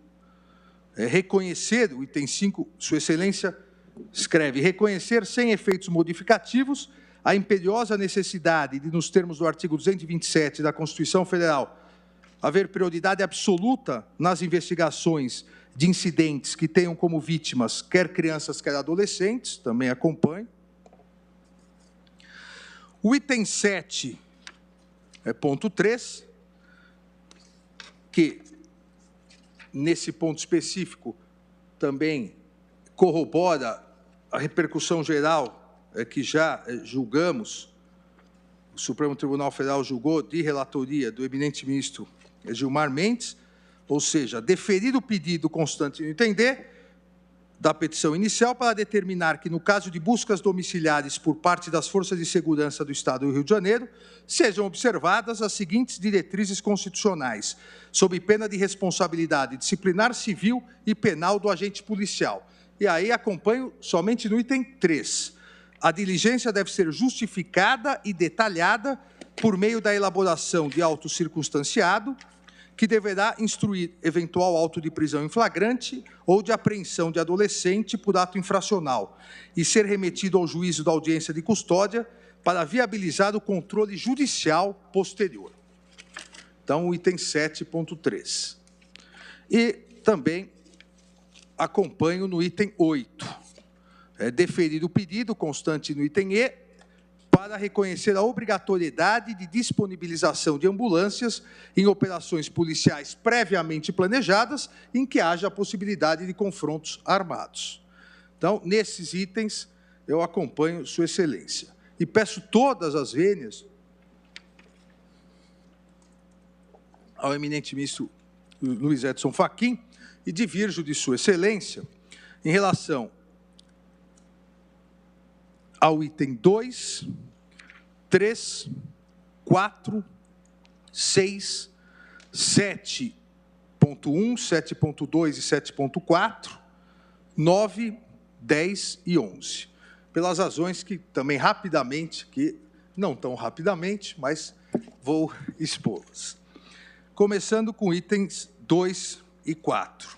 [SPEAKER 4] reconhecer, o item 5, Sua Excelência escreve, reconhecer sem efeitos modificativos a imperiosa necessidade de, nos termos do artigo 227 da Constituição Federal, haver prioridade absoluta nas investigações de incidentes que tenham como vítimas quer crianças, quer adolescentes, também acompanho. O item 7, ponto 3, que, nesse ponto específico, também corrobora a repercussão geral que já julgamos, o Supremo Tribunal Federal julgou de relatoria do eminente ministro Gilmar Mendes, ou seja, deferir o pedido constante no entender da petição inicial para determinar que, no caso de buscas domiciliares por parte das forças de segurança do Estado do Rio de Janeiro, sejam observadas as seguintes diretrizes constitucionais, sob pena de responsabilidade disciplinar civil e penal do agente policial. E aí acompanho somente no item 3. A diligência deve ser justificada e detalhada por meio da elaboração de auto circunstanciado, que deverá instruir eventual auto de prisão em flagrante ou de apreensão de adolescente por ato infracional e ser remetido ao juízo da audiência de custódia para viabilizar o controle judicial posterior. Então, o item 7.3. E também acompanho no item 8. Deferir o pedido constante no item E para reconhecer a obrigatoriedade de disponibilização de ambulâncias em operações policiais previamente planejadas em que haja a possibilidade de confrontos armados. Então, nesses itens, eu acompanho Sua Excelência. E peço todas as vênias ao eminente ministro Luiz Edson Fachin e divirjo de Sua Excelência em relação ao item 2, 3, 4, 6, 7.1, 7.2 e 7.4, 9, 10 e 11. Pelas razões que também rapidamente, que não tão rapidamente, mas vou expô-las. Começando com itens 2 e 4.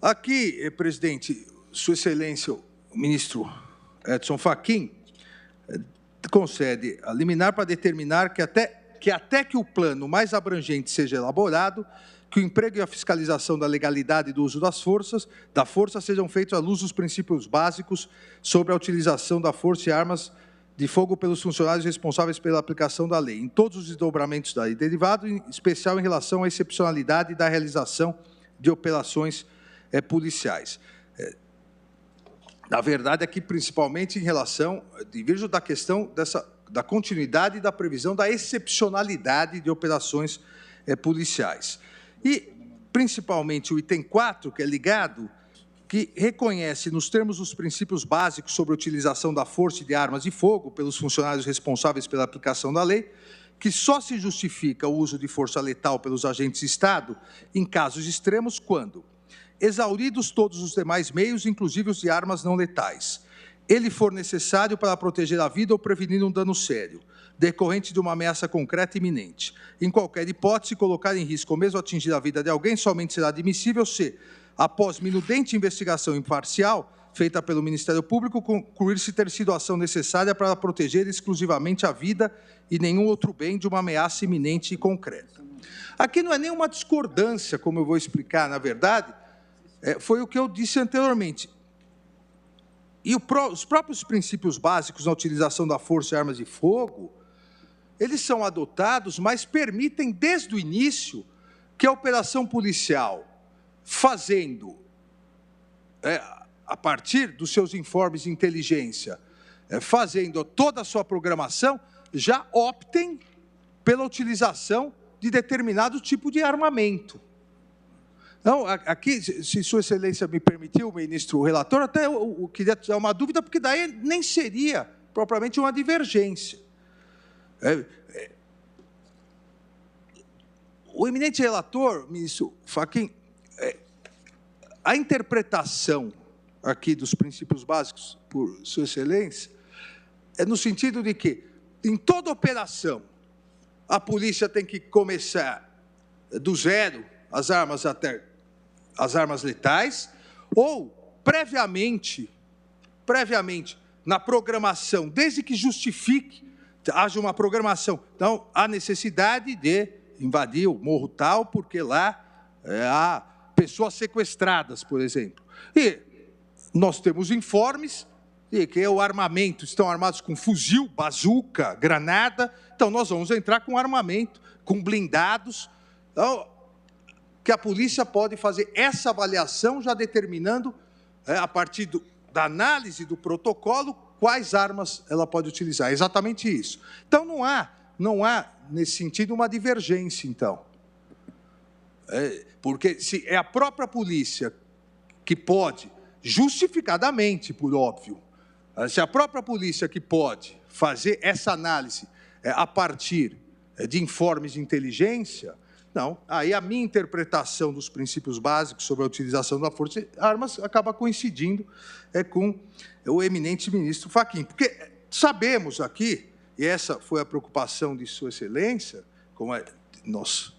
[SPEAKER 4] Aqui, presidente, Sua Excelência, o ministro Edson Fachin concede a liminar para determinar que até que o plano mais abrangente seja elaborado, que o emprego e a fiscalização da legalidade do uso da força sejam feitos à luz dos princípios básicos sobre a utilização da força e armas de fogo pelos funcionários responsáveis pela aplicação da lei, em todos os desdobramentos da lei derivado, em especial em relação à excepcionalidade da realização de operações policiais. Na verdade, aqui, principalmente em relação, divirjo da questão da continuidade e da previsão da excepcionalidade de operações policiais. E, principalmente, o item 4, que é ligado, que reconhece, nos termos dos princípios básicos sobre a utilização da força e de armas de fogo pelos funcionários responsáveis pela aplicação da lei, que só se justifica o uso de força letal pelos agentes de Estado em casos extremos quando exauridos todos os demais meios, inclusive os de armas não letais, ele for necessário para proteger a vida ou prevenir um dano sério, decorrente de uma ameaça concreta e iminente. Em qualquer hipótese, colocar em risco ou mesmo atingir a vida de alguém somente será admissível se, após minudente investigação imparcial, feita pelo Ministério Público, concluir-se ter sido a ação necessária para proteger exclusivamente a vida e nenhum outro bem de uma ameaça iminente e concreta. Aqui não é nenhuma discordância, como eu vou explicar, na verdade, foi o que eu disse anteriormente. E os próprios princípios básicos na utilização da força e armas de fogo, eles são adotados, mas permitem, desde o início, que a operação policial, fazendo, a partir dos seus informes de inteligência, fazendo toda a sua programação, já optem pela utilização de determinado tipo de armamento. Não, aqui, se Sua Excelência me permitiu, ministro relator, até eu queria tirar uma dúvida, porque daí nem seria propriamente uma divergência. O eminente relator, ministro Fachin, a interpretação aqui dos princípios básicos por Sua Excelência é no sentido de que, em toda operação, a polícia tem que começar do zero, as armas até as armas letais, ou previamente, na programação, desde que justifique, haja uma programação. Então, há necessidade de invadir o morro tal, porque lá há pessoas sequestradas, por exemplo. E nós temos informes de que o armamento, estão armados com fuzil, bazuca, granada, então nós vamos entrar com armamento, com blindados, então, que a polícia pode fazer essa avaliação, já determinando, a partir da análise do protocolo, quais armas ela pode utilizar. É exatamente isso. Então, não há, nesse sentido, uma divergência, então. Porque se é a própria polícia que pode, justificadamente, por óbvio, se a própria polícia que pode fazer essa análise a partir de informes de inteligência, não, aí a minha interpretação dos princípios básicos sobre a utilização da força e armas acaba coincidindo com o eminente ministro Fachin. Porque sabemos aqui, e essa foi a preocupação de Sua Excelência, como nós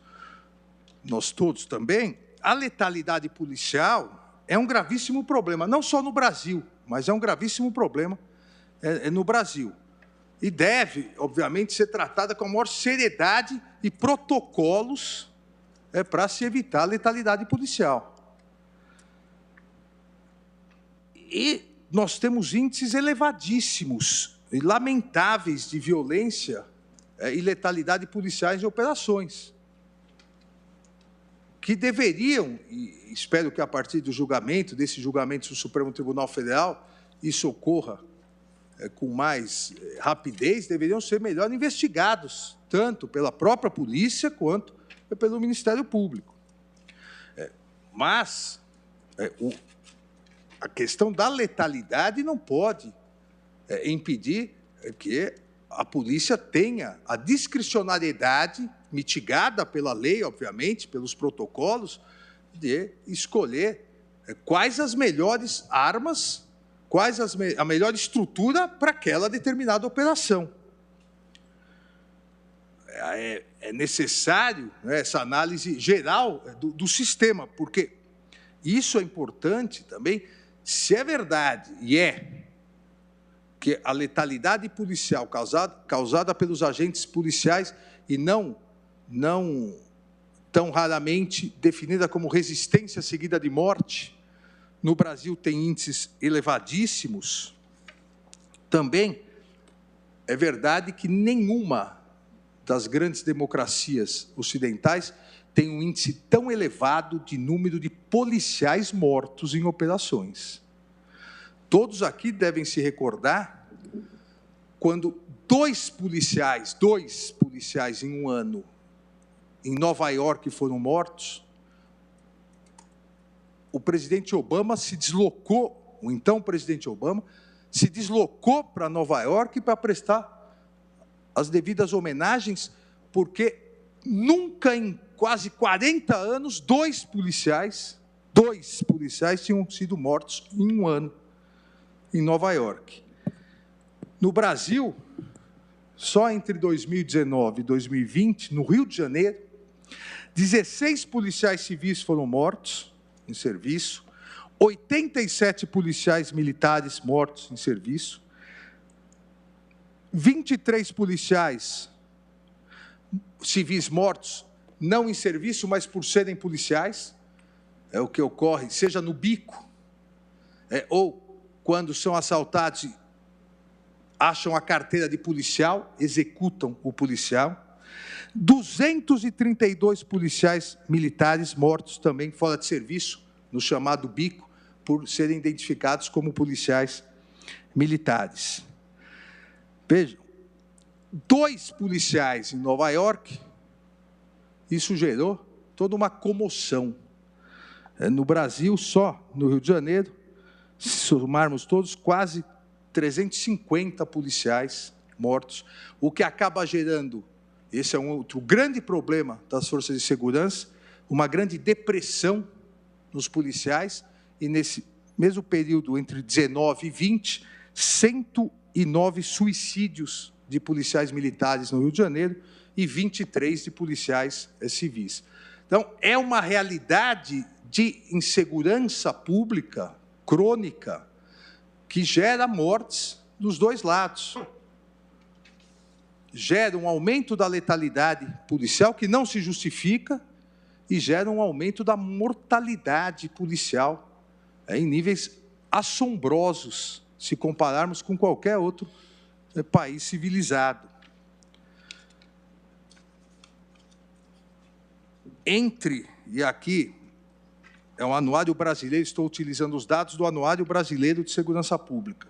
[SPEAKER 4] todos também, a letalidade policial é um gravíssimo problema, não só no Brasil, mas é um gravíssimo problema no Brasil. E deve, obviamente, ser tratada com a maior seriedade e protocolos para se evitar a letalidade policial. E nós temos índices elevadíssimos e lamentáveis de violência e letalidade policiais em operações, que deveriam, e espero que a partir do julgamento, desse julgamento do Supremo Tribunal Federal, isso ocorra com mais rapidez, deveriam ser melhor investigados, tanto pela própria polícia quanto pelo Ministério Público. Mas a questão da letalidade não pode impedir que a polícia tenha a discricionariedade, mitigada pela lei, obviamente, pelos protocolos, de escolher quais as melhores armas, quais a melhor estrutura para aquela determinada operação. É necessário essa análise geral do sistema, porque isso é importante também, se é verdade, e que a letalidade policial causada pelos agentes policiais e não tão raramente definida como resistência seguida de morte, no Brasil tem índices elevadíssimos. Também é verdade que nenhuma das grandes democracias ocidentais tem um índice tão elevado de número de policiais mortos em operações. Todos aqui devem se recordar quando dois policiais em um ano em Nova York foram mortos. O presidente Obama se deslocou, o então presidente Obama, se deslocou para Nova York para prestar as devidas homenagens, porque nunca em quase 40 anos, dois policiais tinham sido mortos em um ano em Nova York. No Brasil, só entre 2019 e 2020, no Rio de Janeiro, 16 policiais civis foram mortos em serviço, 87 policiais militares mortos em serviço, 23 policiais civis mortos, não em serviço, mas por serem policiais, é o que ocorre, seja no bico, ou quando são assaltados e acham a carteira de policial, executam o policial. 232 policiais militares mortos também fora de serviço, no chamado bico, por serem identificados como policiais militares. Vejam, 2 policiais em Nova York, isso gerou toda uma comoção. No Brasil, só no Rio de Janeiro, se somarmos todos, quase 350 policiais mortos, o que acaba gerando, esse é um outro grande problema das forças de segurança, uma grande depressão nos policiais, e nesse mesmo período, entre 19 e 20, 109 suicídios de policiais militares no Rio de Janeiro e 23 de policiais civis. Então, é uma realidade de insegurança pública crônica que gera mortes dos dois lados. Gera um aumento da letalidade policial que não se justifica e gera um aumento da mortalidade policial em níveis assombrosos, se compararmos com qualquer outro país civilizado. E aqui é um anuário brasileiro, estou utilizando os dados do Anuário Brasileiro de Segurança Pública.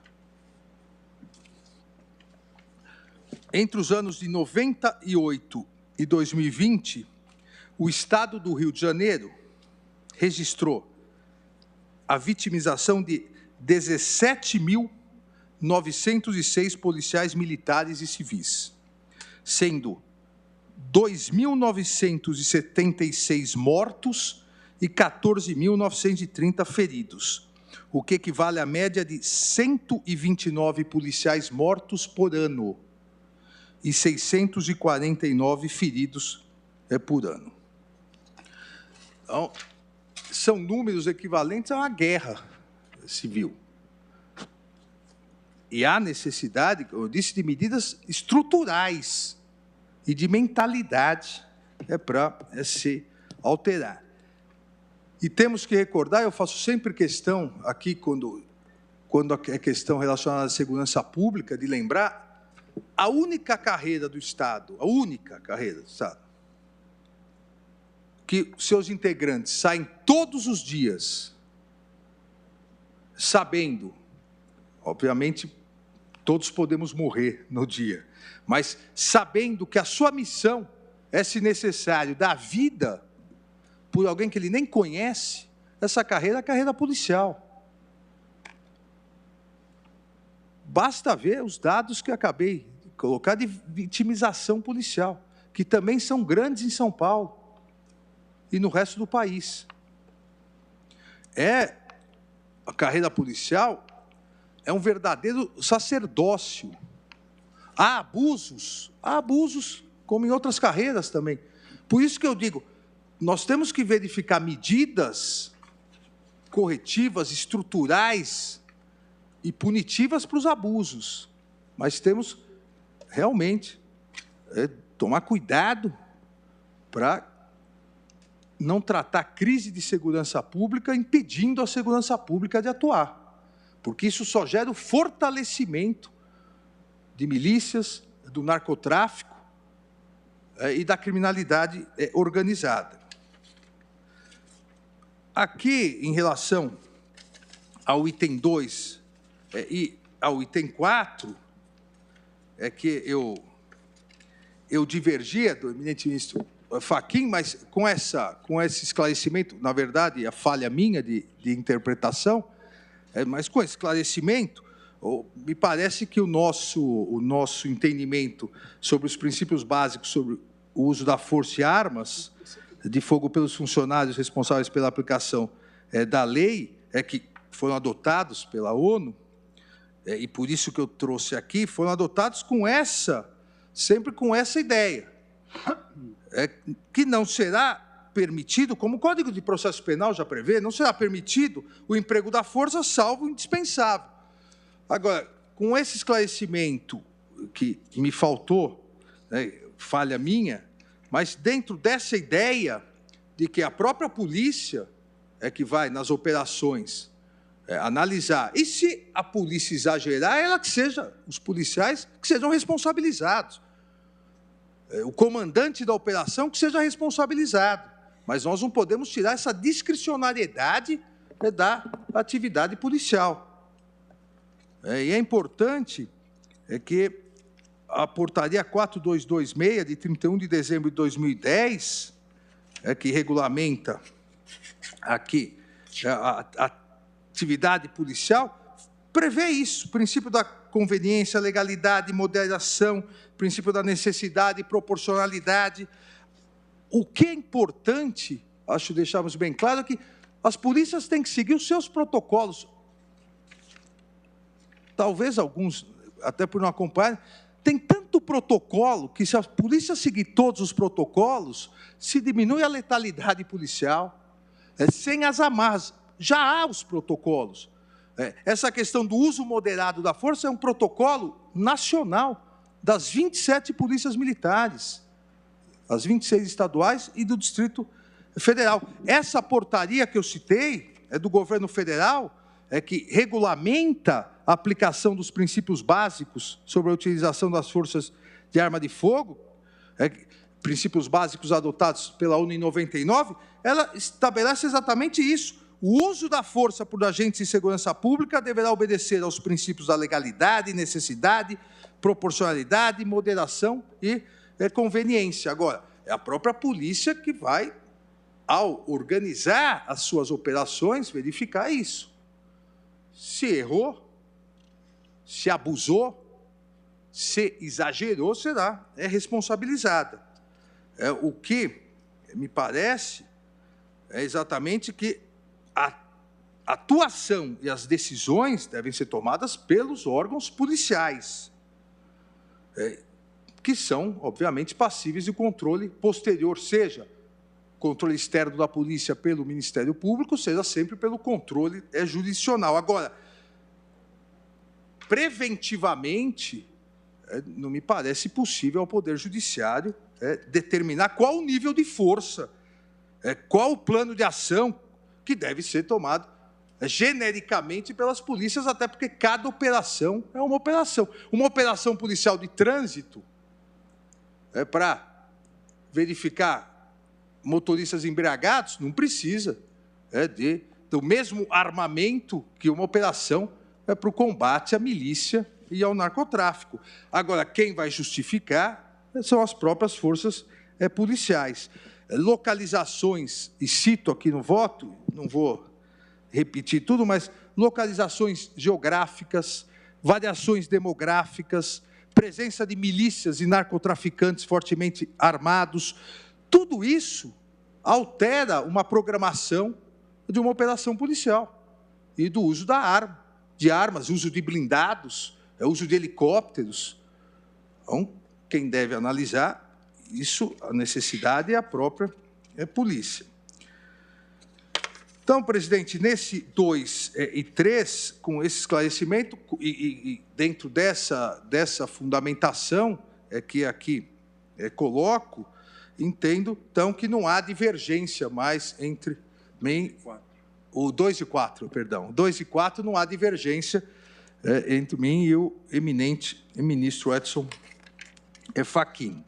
[SPEAKER 4] Entre os anos de 98 e 2020, o Estado do Rio de Janeiro registrou a vitimização de 17.906 policiais militares e civis, sendo 2.976 mortos e 14.930 feridos, o que equivale à média de 129 policiais mortos por ano e 649 feridos por ano. Então, são números equivalentes a uma guerra civil. E há necessidade, como eu disse, de medidas estruturais e de mentalidade para se alterar. E temos que recordar, eu faço sempre questão aqui, quando é questão relacionada à segurança pública, de lembrar a única carreira do Estado, que seus integrantes saem todos os dias sabendo, obviamente, todos podemos morrer no dia, mas sabendo que a sua missão é, se necessário, dar vida por alguém que ele nem conhece, essa carreira é a carreira policial. Basta ver os dados que eu acabei de colocar de vitimização policial, que também são grandes em São Paulo e no resto do país. A carreira policial é um verdadeiro sacerdócio. Há abusos, como em outras carreiras também. Por isso que eu digo, nós temos que verificar medidas corretivas, estruturais e punitivas para os abusos, mas temos realmente tomar cuidado para não tratar a crise de segurança pública impedindo a segurança pública de atuar, porque isso só gera o fortalecimento de milícias, do narcotráfico e da criminalidade organizada. Aqui, em relação ao item 2 e ao item 4, é que eu divergia do eminente ministro Fachin, mas com esse esclarecimento, na verdade, a falha minha de interpretação, mas com esse esclarecimento, me parece que o nosso entendimento sobre os princípios básicos sobre o uso da força e armas de fogo pelos funcionários responsáveis pela aplicação da lei, que foram adotados pela ONU, e por isso que eu trouxe aqui, foram adotados sempre com essa ideia, que não será permitido, como o Código de Processo Penal já prevê, não será permitido o emprego da força, salvo indispensável. Agora, com esse esclarecimento que me faltou, falha minha, mas dentro dessa ideia de que a própria polícia é que vai, nas operações, analisar, e se a polícia exagerar, os policiais que sejam responsabilizados. O comandante da operação que seja responsabilizado, mas nós não podemos tirar essa discricionariedade da atividade policial. E é importante que a portaria 4226, de 31 de dezembro de 2010, que regulamenta aqui a atividade policial, prevê isso, o princípio da conveniência, legalidade, moderação, princípio da necessidade e proporcionalidade. O que é importante, acho deixarmos bem claro, é que as polícias têm que seguir os seus protocolos. Talvez alguns, até por não acompanhar, tem tanto protocolo que, se a polícia seguir todos os protocolos, se diminui a letalidade policial, sem as amarras. Já há os protocolos. Essa questão do uso moderado da força é um protocolo nacional das 27 polícias militares, as 26 estaduais e do Distrito Federal. Essa portaria que eu citei é do governo federal, que regulamenta a aplicação dos princípios básicos sobre a utilização das forças de arma de fogo, princípios básicos adotados pela ONU em 99, ela estabelece exatamente isso. O uso da força por agentes de segurança pública deverá obedecer aos princípios da legalidade, necessidade, proporcionalidade, moderação e conveniência. Agora, é a própria polícia que vai, ao organizar as suas operações, verificar isso. Se errou, se abusou, se exagerou, será responsabilizada. O que me parece é exatamente que a atuação e as decisões devem ser tomadas pelos órgãos policiais, que são, obviamente, passíveis de controle posterior, seja controle externo da polícia pelo Ministério Público, seja sempre pelo controle jurisdicional. Agora, preventivamente, não me parece possível ao Poder Judiciário determinar qual o nível de força, qual o plano de ação que deve ser tomado genericamente pelas polícias, até porque cada operação é uma operação. Uma operação policial de trânsito para verificar motoristas embriagados, não precisa do mesmo armamento que uma operação para o combate à milícia e ao narcotráfico. Agora, quem vai justificar são as próprias forças policiais. Localizações, e cito aqui no voto, não vou repetir tudo, mas localizações geográficas, variações demográficas, presença de milícias e narcotraficantes fortemente armados, tudo isso altera uma programação de uma operação policial e do uso de armas, uso de blindados, uso de helicópteros. Então, quem deve analisar isso, a necessidade é a própria polícia. Então, presidente, nesse 2 e 3, com esse esclarecimento, e dentro dessa fundamentação que aqui coloco, entendo, então, que não há divergência mais entre mim... O 2 e 4, perdão. 2 e 4 não há divergência entre mim e o eminente ministro Edson Fachin.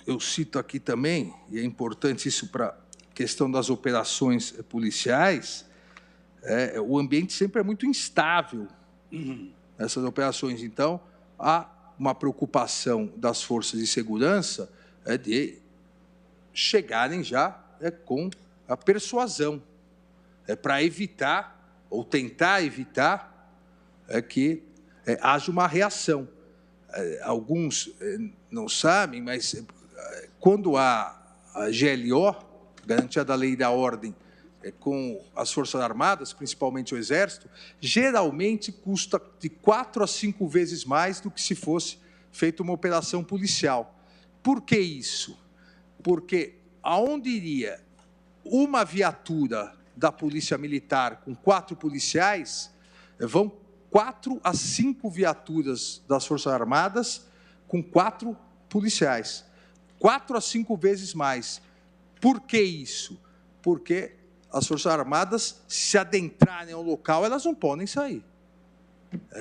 [SPEAKER 4] Eu cito aqui também, e é importante isso para a questão das operações policiais, o ambiente sempre é muito instável nessas operações. Então, há uma preocupação das forças de segurança de chegarem já com a persuasão, para evitar, ou tentar evitar, que haja uma reação. Alguns não sabem, mas quando há a GLO, Garantia da Lei e da Ordem, com as Forças Armadas, principalmente o Exército, geralmente custa de 4 a 5 vezes mais do que se fosse feita uma operação policial. Por que isso? Porque aonde iria uma viatura da Polícia Militar com 4 policiais, vão 4 a 5 viaturas das Forças Armadas com 4 policiais. 4 a 5 vezes mais. Por que isso? Porque as Forças Armadas, se adentrarem ao local, elas não podem sair.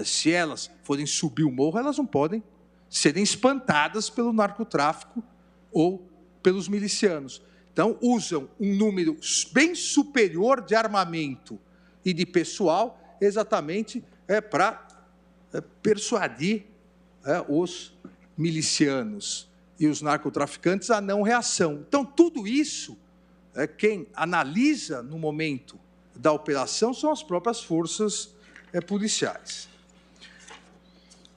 [SPEAKER 4] Se elas forem subir o morro, elas não podem serem espantadas pelo narcotráfico ou pelos milicianos. Então, usam um número bem superior de armamento e de pessoal exatamente para persuadir os milicianos e os narcotraficantes a não reação. Então, tudo isso, quem analisa no momento da operação são as próprias forças policiais.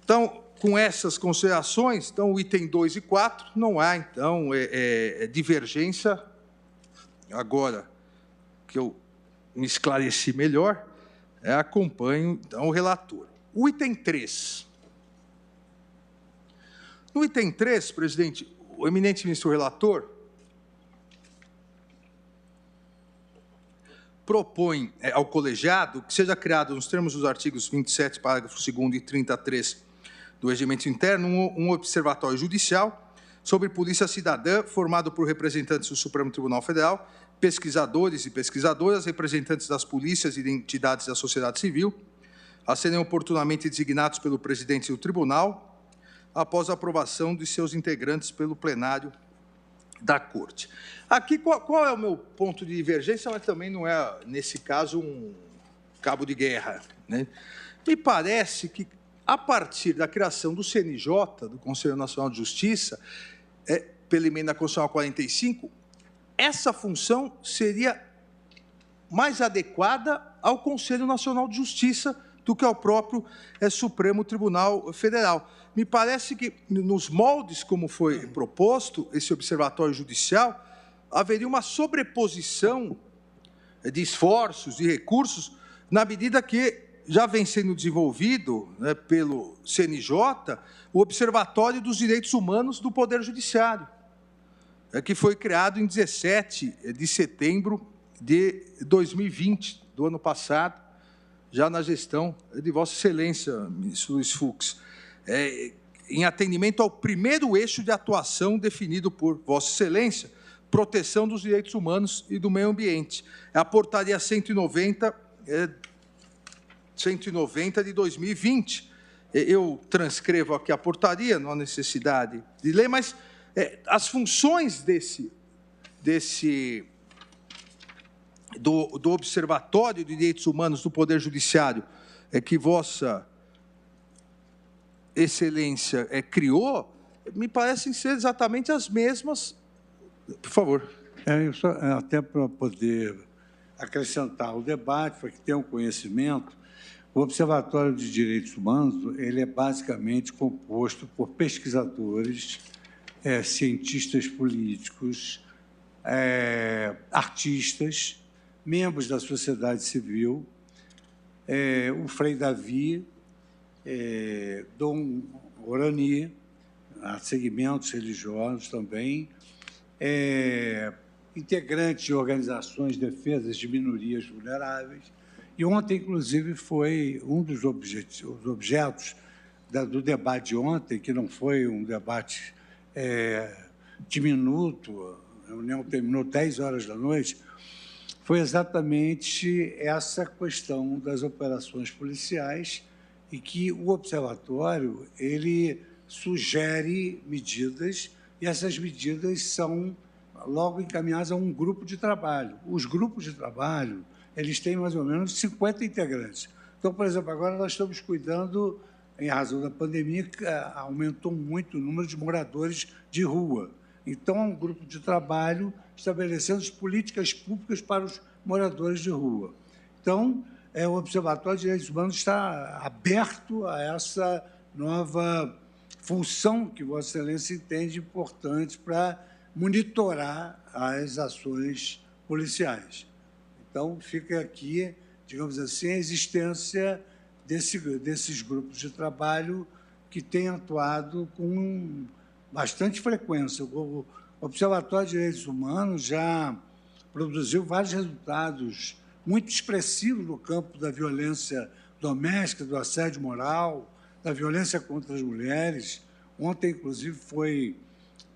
[SPEAKER 4] Então, com essas considerações, então, o item 2 e 4, não há, então, divergência. Agora que eu me esclareci melhor, acompanho, então, o relator. O item 3. No item 3, presidente, o eminente ministro relator propõe ao colegiado que seja criado, nos termos dos artigos 27, parágrafo 2º e 33 do Regimento Interno, um observatório judicial sobre polícia cidadã, formado por representantes do Supremo Tribunal Federal, pesquisadores e pesquisadoras, representantes das polícias e entidades da sociedade civil, a serem oportunamente designados pelo presidente do tribunal, após a aprovação de seus integrantes pelo plenário da Corte. Aqui, qual é o meu ponto de divergência, mas também não é, nesse caso, um cabo de guerra, né? Me parece que, a partir da criação do CNJ, do Conselho Nacional de Justiça, pela emenda constitucional 45, essa função seria mais adequada ao Conselho Nacional de Justiça do que ao próprio Supremo Tribunal Federal. Me parece que, nos moldes como foi proposto esse observatório judicial, haveria uma sobreposição de esforços e recursos, na medida que já vem sendo desenvolvido, né, pelo CNJ, o Observatório dos Direitos Humanos do Poder Judiciário, que foi criado em 17 de setembro de 2020, do ano passado, já na gestão de Vossa Excelência, ministro Luiz Fux, em atendimento ao primeiro eixo de atuação definido por Vossa Excelência, proteção dos direitos humanos e do meio ambiente. É a portaria 190 de 2020. Eu transcrevo aqui a portaria, não há necessidade de ler, mas as funções do Observatório de Direitos Humanos do Poder Judiciário que Vossa Excelência criou, me parecem ser exatamente as mesmas. Por favor.
[SPEAKER 1] Até para poder acrescentar o debate, para que tenham conhecimento, o Observatório de Direitos Humanos ele é basicamente composto por pesquisadores, cientistas políticos, artistas, membros da sociedade civil, o Frei Davi, Dom Orani, há segmentos religiosos também, integrantes de organizações de defesa de minorias vulneráveis. E ontem, inclusive, foi um dos objetos do debate de ontem, que não foi um debate diminuto, a reunião terminou 10 horas da noite, foi exatamente essa questão das operações policiais e que o observatório ele sugere medidas e essas medidas são logo encaminhadas a um grupo de trabalho. Os grupos de trabalho eles têm mais ou menos 50 integrantes. Então, por exemplo, agora nós estamos cuidando, em razão da pandemia, que aumentou muito o número de moradores de rua. Então, é um grupo de trabalho estabelecendo as políticas públicas para os moradores de rua. Então, o Observatório de Direitos Humanos está aberto a essa nova função que Vossa Excelência entende importante para monitorar as ações policiais. Então, fica aqui, digamos assim, a existência desses grupos de trabalho que têm atuado com bastante frequência. O Observatório de Direitos Humanos já produziu vários resultados muito expressivos no campo da violência doméstica, do assédio moral, da violência contra as mulheres. Ontem, inclusive, foi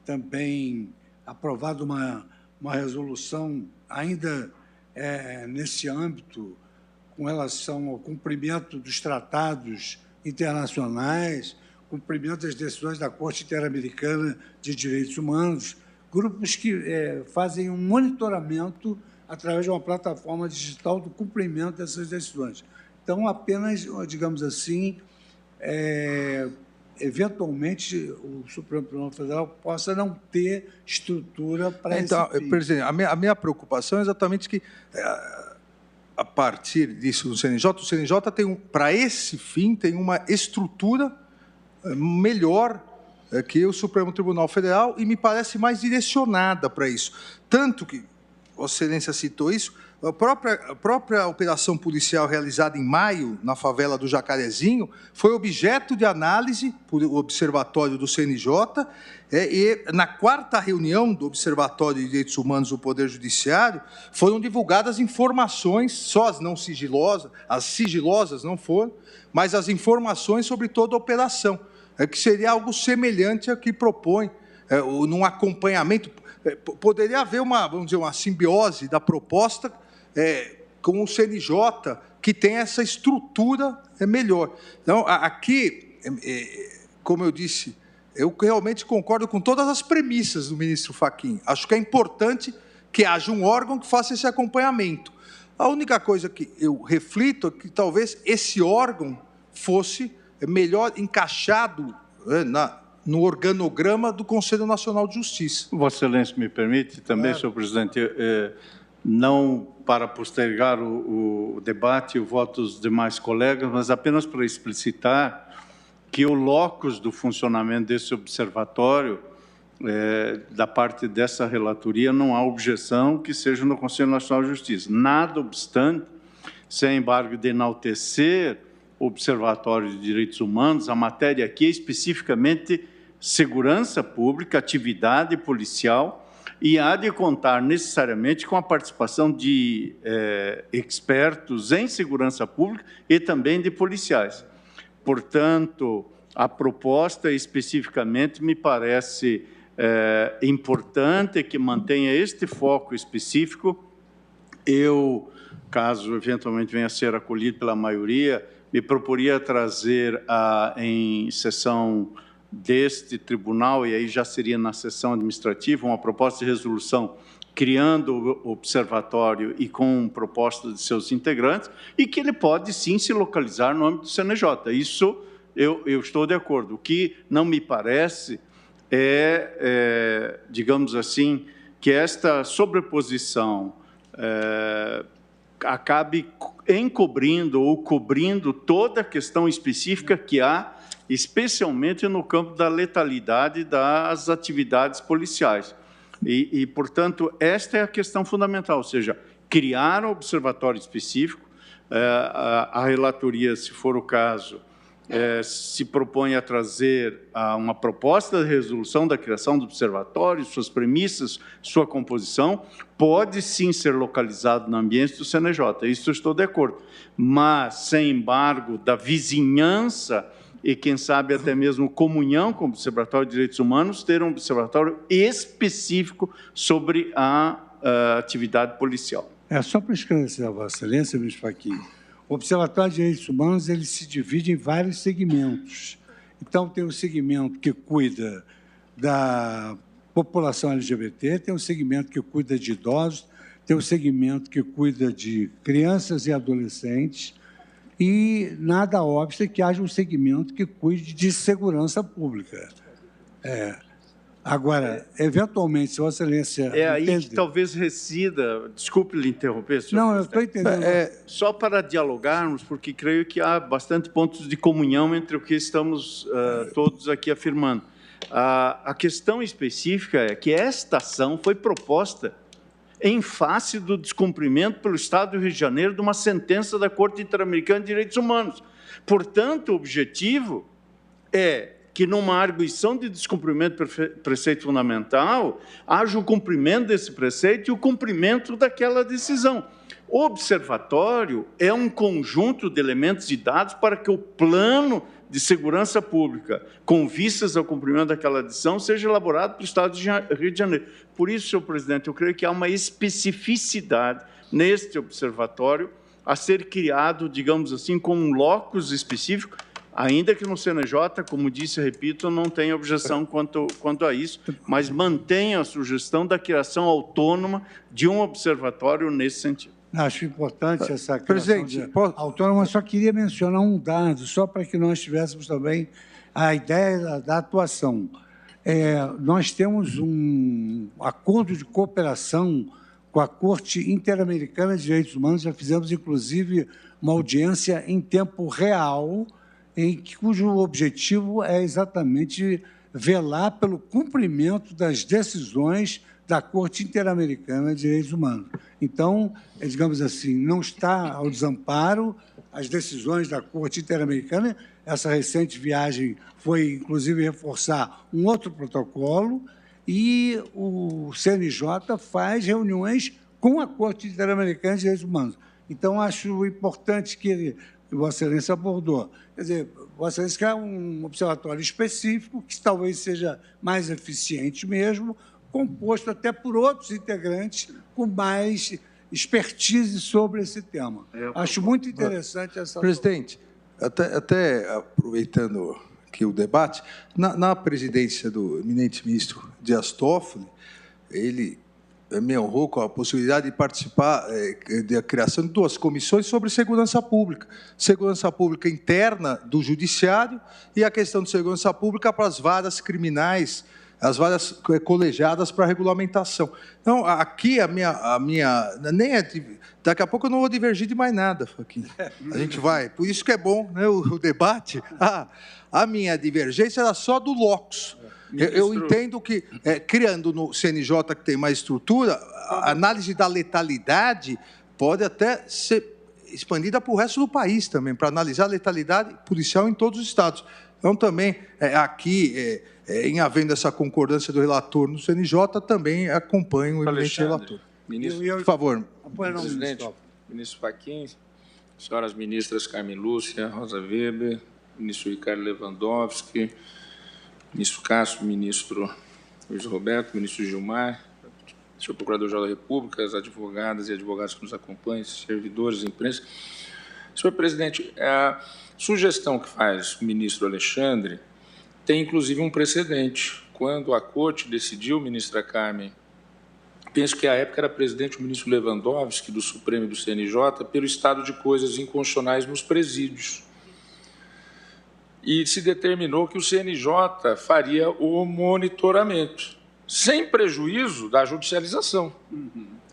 [SPEAKER 1] também aprovada uma resolução ainda nesse âmbito com relação ao cumprimento dos tratados internacionais, cumprimento das decisões da Corte Interamericana de Direitos Humanos, grupos que fazem um monitoramento através de uma plataforma digital do cumprimento dessas decisões. Então, apenas, digamos assim, eventualmente, o Supremo Tribunal Federal possa não ter estrutura para
[SPEAKER 4] então,
[SPEAKER 1] esse fim.
[SPEAKER 4] Presidente, a minha preocupação é exatamente que, a partir disso do CNJ, o CNJ tem, para esse fim, tem uma estrutura melhor que o Supremo Tribunal Federal e me parece mais direcionada para isso. Tanto que, Vossa Excelência citou isso, a própria operação policial realizada em maio, na favela do Jacarezinho, foi objeto de análise por o Observatório do CNJ, e na 4ª reunião do Observatório de Direitos Humanos do Poder Judiciário, foram divulgadas informações, só as não sigilosas, as sigilosas não foram, mas as informações sobre toda a operação, que seria algo semelhante ao que propõe, num acompanhamento. Poderia haver vamos dizer, uma simbiose da proposta com o CNJ, que tem essa estrutura melhor. Então, aqui, como eu disse, eu realmente concordo com todas as premissas do ministro Fachin. Acho que é importante que haja um órgão que faça esse acompanhamento. A única coisa que eu reflito é que talvez esse órgão fosse melhor encaixado no organograma do Conselho Nacional de Justiça.
[SPEAKER 3] Vossa Excelência me permite também,
[SPEAKER 1] Claro.
[SPEAKER 3] senhor presidente, não para postergar o debate e o voto dos demais colegas, mas apenas para explicitar que o locus do funcionamento desse observatório, da parte dessa relatoria, não há objeção que seja no Conselho Nacional de Justiça. Nada obstante, sem embargo de enaltecer o Observatório de Direitos Humanos, a matéria aqui é especificamente segurança pública, atividade policial, e há de contar necessariamente com a participação de expertos em segurança pública e também de policiais. Portanto, a proposta especificamente me parece importante que mantenha este foco específico. Eu, caso eventualmente venha a ser acolhido pela maioria, me proporia trazer em sessão deste tribunal, e aí já seria na sessão administrativa, uma proposta de resolução criando o observatório e com proposta de seus integrantes, e que ele pode, sim, se localizar no âmbito do CNJ. Isso eu estou de acordo. O que não me parece digamos assim, que esta sobreposição acabe encobrindo ou cobrindo toda a questão específica que há, especialmente no campo da letalidade das atividades policiais. Portanto, esta é a questão fundamental, ou seja, criar um observatório específico. A relatoria, se for o caso, se propõe a trazer uma proposta de resolução da criação do observatório, suas premissas, sua composição, pode sim ser localizado no ambiente do CNJ, isso eu estou de acordo, mas, sem embargo, da vizinhança e, quem sabe, até mesmo comunhão com o Observatório de Direitos Humanos, ter um observatório específico sobre a atividade policial.
[SPEAKER 1] Só para esclarecer a Vossa Excelência, ministro Fachin, o Observatório de Direitos Humanos ele se divide em vários segmentos. Então, tem o segmento que cuida da população LGBT, tem um segmento que cuida de idosos, tem um segmento que cuida de crianças e adolescentes, e nada obsta que haja um segmento que cuide de segurança pública. Agora, eventualmente, se Vossa Excelência...
[SPEAKER 3] aí que talvez resida... Desculpe lhe interromper, senhor.
[SPEAKER 1] Não, eu estou entendendo.
[SPEAKER 3] Só para dialogarmos, porque creio que há bastante pontos de comunhão entre o que estamos todos aqui afirmando. A questão específica é que esta ação foi proposta em face do descumprimento pelo Estado do Rio de Janeiro de uma sentença da Corte Interamericana de Direitos Humanos. Portanto, o objetivo é que, numa arguição de descumprimento do preceito fundamental, haja o cumprimento desse preceito e o cumprimento daquela decisão. O observatório é um conjunto de elementos e dados para que o plano de segurança pública, com vistas ao cumprimento daquela decisão, seja elaborado pelo Estado do Rio de Janeiro. Por isso, senhor presidente, eu creio que há uma especificidade neste observatório a ser criado, digamos assim, com um locus específico, ainda que no CNJ, como disse e repito, não tenho objeção quanto a isso, mas mantenho a sugestão da criação autônoma de um observatório nesse sentido.
[SPEAKER 1] Acho importante essa criação autônoma. Só queria mencionar um dado, só para que nós tivéssemos também a ideia da atuação. Nós temos um acordo de cooperação com a Corte Interamericana de Direitos Humanos, já fizemos, inclusive, uma audiência em tempo real, cujo objetivo é exatamente velar pelo cumprimento das decisões da Corte Interamericana de Direitos Humanos. Então, digamos assim, não está ao desamparo as decisões da Corte Interamericana. Essa recente viagem foi, inclusive, reforçar um outro protocolo e o CNJ faz reuniões com a Corte Interamericana de Direitos Humanos. Então, acho importante que Vossa Excelência abordou. Quer dizer, Vossa Excelência quer um observatório específico, que talvez seja mais eficiente mesmo, composto até por outros integrantes com mais expertise sobre esse tema. Acho muito interessante essa...
[SPEAKER 4] Presidente, até aproveitando aqui o debate, na presidência do eminente ministro Dias Toffoli, ele me honrou com a possibilidade de participar da criação de 2 comissões sobre segurança pública interna do Judiciário e a questão de segurança pública para as varas criminais, as várias colegiadas para regulamentação. Então, aqui a minha daqui a pouco eu não vou divergir de mais nada, Fachin. A gente vai. Por isso que é bom, né, o debate. A minha divergência era só do locus. Eu entendo que, criando no CNJ, que tem mais estrutura, a análise da letalidade pode até ser expandida para o resto do país também, para analisar a letalidade policial em todos os estados. Então, também, aqui, em havendo essa concordância do relator no CNJ, também acompanho o eminente relator.
[SPEAKER 5] Ministro,
[SPEAKER 4] por favor.
[SPEAKER 5] Presidente, ministro Fachin, senhoras ministras Carmen Lúcia, Rosa Weber, ministro Ricardo Lewandowski, ministro Cássio, ministro Luiz Roberto, ministro Gilmar, senhor Procurador-Geral da República, as advogadas e advogados que nos acompanham, servidores, imprensa. Senhor presidente, a sugestão que faz o ministro Alexandre tem, inclusive, um precedente. Quando a Corte decidiu, ministra Carmen, penso que à época era presidente o ministro Lewandowski, do Supremo e do CNJ, pelo estado de coisas inconstitucionais nos presídios. E se determinou que o CNJ faria o monitoramento, sem prejuízo da judicialização.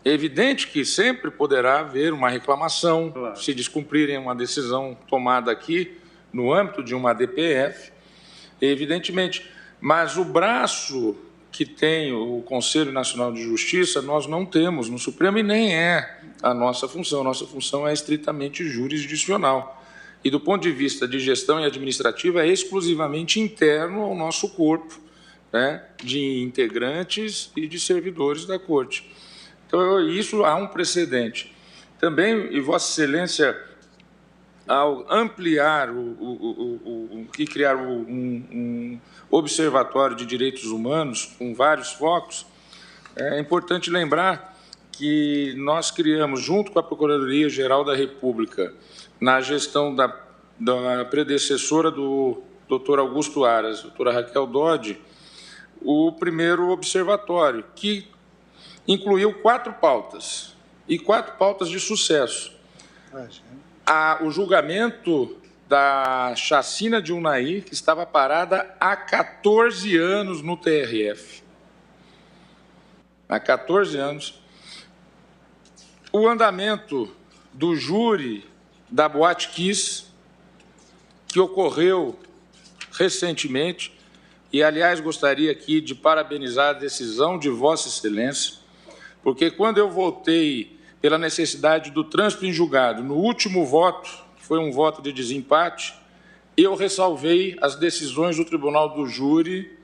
[SPEAKER 5] É evidente que sempre poderá haver uma reclamação, claro, se descumprirem uma decisão tomada aqui no âmbito de uma DPF, evidentemente. Mas o braço que tem o Conselho Nacional de Justiça, nós não temos no Supremo e nem é a nossa função. A nossa função é estritamente jurisdicional. E, do ponto de vista de gestão e administrativa, é exclusivamente interno ao nosso corpo, né, de integrantes e de servidores da Corte. Então, isso há um precedente. Também, e Vossa Excelência ao ampliar, criar um observatório de direitos humanos com vários focos, é importante lembrar que nós criamos, junto com a Procuradoria-Geral da República, na gestão da predecessora do Dr. Augusto Aras, doutora Raquel Dodge, o primeiro observatório, que incluiu 4 pautas, e 4 pautas de sucesso. O julgamento da chacina de Unai, que estava parada há 14 anos no TRF. Há 14 anos. O andamento do júri da Boate Kiss, que ocorreu recentemente, e, aliás, gostaria aqui de parabenizar a decisão de Vossa Excelência, porque quando eu votei pela necessidade do trânsito em julgado, no último voto, que foi um voto de desempate, eu ressalvei as decisões do Tribunal do Júri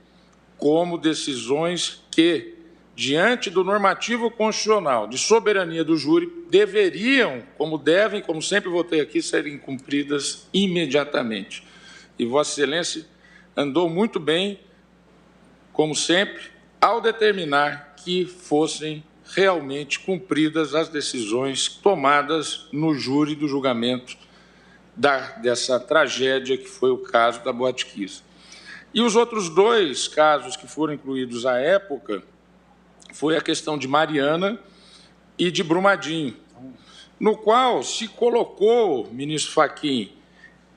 [SPEAKER 5] como decisões que, diante do normativo constitucional de soberania do júri, deveriam, como devem, como sempre votei aqui, serem cumpridas imediatamente. E Vossa Excelência andou muito bem, como sempre, ao determinar que fossem realmente cumpridas as decisões tomadas no júri do julgamento dessa tragédia que foi o caso da Boate Kiss. E os outros 2 casos que foram incluídos à época foi a questão de Mariana e de Brumadinho, no qual se colocou, ministro Fachin,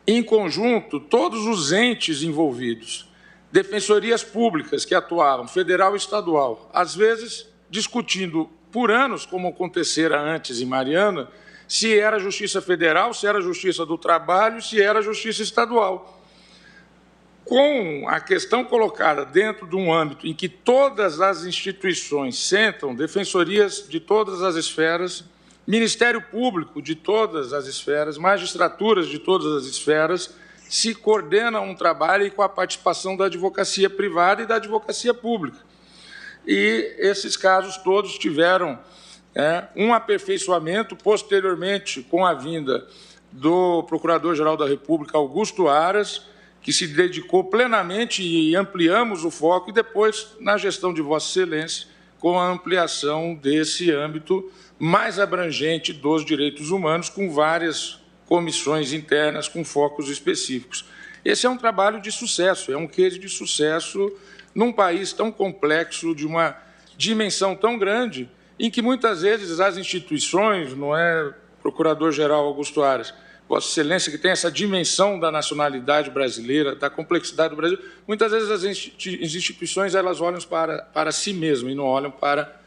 [SPEAKER 5] em conjunto todos os entes envolvidos, defensorias públicas que atuavam, federal e estadual, às vezes discutindo por anos, como acontecera antes em Mariana, se era Justiça Federal, se era Justiça do Trabalho, se era Justiça Estadual. Com a questão colocada dentro de um âmbito em que todas as instituições sentam, defensorias de todas as esferas, Ministério Público de todas as esferas, magistraturas de todas as esferas, se coordena um trabalho com a participação da advocacia privada e da advocacia pública. E esses casos todos tiveram um aperfeiçoamento posteriormente com a vinda do Procurador-Geral da República, Augusto Aras, que se dedicou plenamente e ampliamos o foco, e depois, na gestão de Vossa Excelência, com a ampliação desse âmbito mais abrangente dos direitos humanos, com várias comissões internas com focos específicos. Esse é um trabalho de sucesso, é um case de sucesso num país tão complexo, de uma dimensão tão grande, em que muitas vezes as instituições, não é, Procurador-Geral Augusto Aras, Vossa Excelência, que tem essa dimensão da nacionalidade brasileira, da complexidade do Brasil, muitas vezes as instituições elas olham para si mesmas e não olham para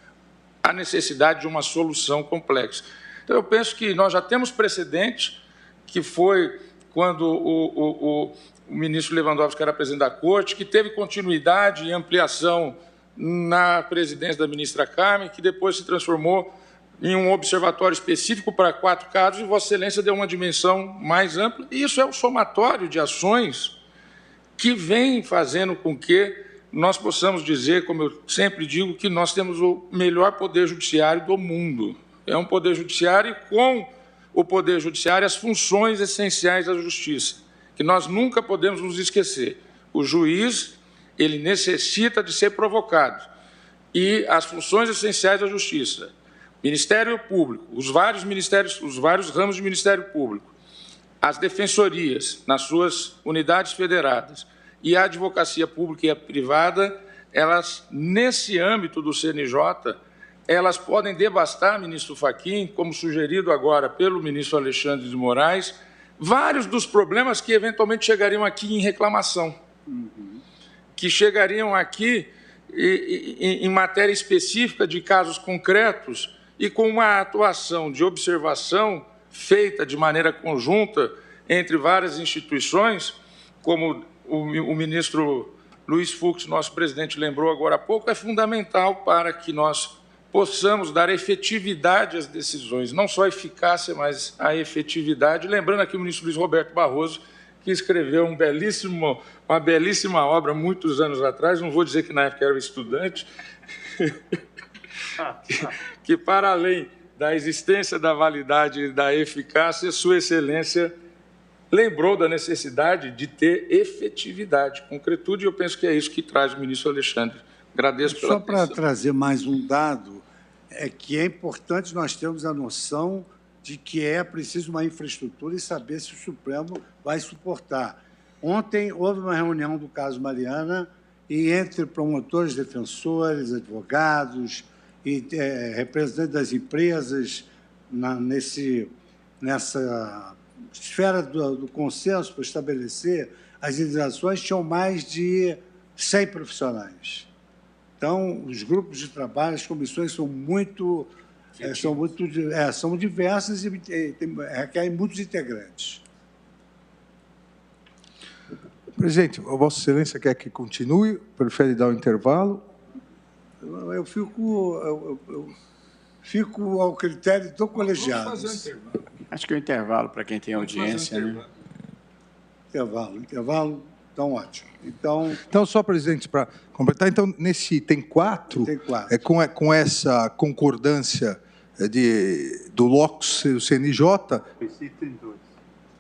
[SPEAKER 5] a necessidade de uma solução complexa. Então, eu penso que nós já temos precedente, que foi quando o ministro Lewandowski era presidente da Corte, que teve continuidade e ampliação na presidência da ministra Carmen, que depois se transformou em um observatório específico para 4 casos, e Vossa Excelência deu uma dimensão mais ampla. E isso é um somatório de ações que vem fazendo com que nós possamos dizer, como eu sempre digo, que nós temos o melhor poder judiciário do mundo. É um poder judiciário e, com o poder judiciário, as funções essenciais da justiça, que nós nunca podemos nos esquecer. O juiz, ele necessita de ser provocado. E as funções essenciais da justiça, Ministério Público, os vários ministérios, os vários ramos de Ministério Público, as defensorias nas suas unidades federadas e a advocacia pública e a privada, elas, nesse âmbito do CNJ, elas podem devastar, ministro Fachin, como sugerido agora pelo ministro Alexandre de Moraes, vários dos problemas que eventualmente chegariam aqui em reclamação, que chegariam aqui em matéria específica de casos concretos e com uma atuação de observação feita de maneira conjunta entre várias instituições, como o ministro Luiz Fux, nosso presidente, lembrou agora há pouco, é fundamental para que nós possamos dar efetividade às decisões, não só a eficácia, mas a efetividade. Lembrando aqui o ministro Luiz Roberto Barroso, que escreveu uma belíssima obra muitos anos atrás, não vou dizer que na época era estudante, que para além da existência da validade e da eficácia, Sua Excelência lembrou da necessidade de ter efetividade, concretude, e eu penso que é isso que traz o ministro Alexandre. Agradeço pela
[SPEAKER 1] Só para
[SPEAKER 5] atenção.
[SPEAKER 1] trazer mais um dado, é que é importante nós termos a noção de que é preciso uma infraestrutura e saber se o Supremo vai suportar. Ontem houve uma reunião do caso Mariana e entre promotores, defensores, advogados e representantes das empresas nessa esfera do consenso para estabelecer as indenizações, tinham mais de 100 profissionais. Então, os grupos de trabalho, as comissões são são diversas e requerem muitos integrantes.
[SPEAKER 4] Presidente, Vossa Excelência quer que continue? Prefere dar um intervalo?
[SPEAKER 1] Eu fico ao critério do colegiado.
[SPEAKER 5] Vamos fazer um intervalo.
[SPEAKER 6] Acho que é um intervalo para quem tem audiência, né?
[SPEAKER 1] Intervalo, então ótimo.
[SPEAKER 4] Então, só, presidente, para completar, então, nesse item 4, com essa concordância do LOCUS e do CNJ...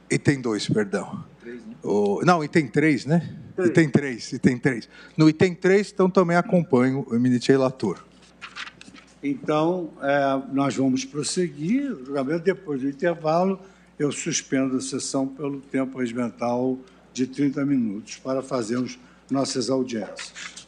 [SPEAKER 4] Item 2, perdão. Não, item 3, né? Item 3. No item 3, então, também acompanho o eminente relator.
[SPEAKER 1] Então, nós vamos prosseguir. O julgamento, depois do intervalo, eu suspendo a sessão pelo tempo regimental de 30 minutos para fazermos nossas audiências.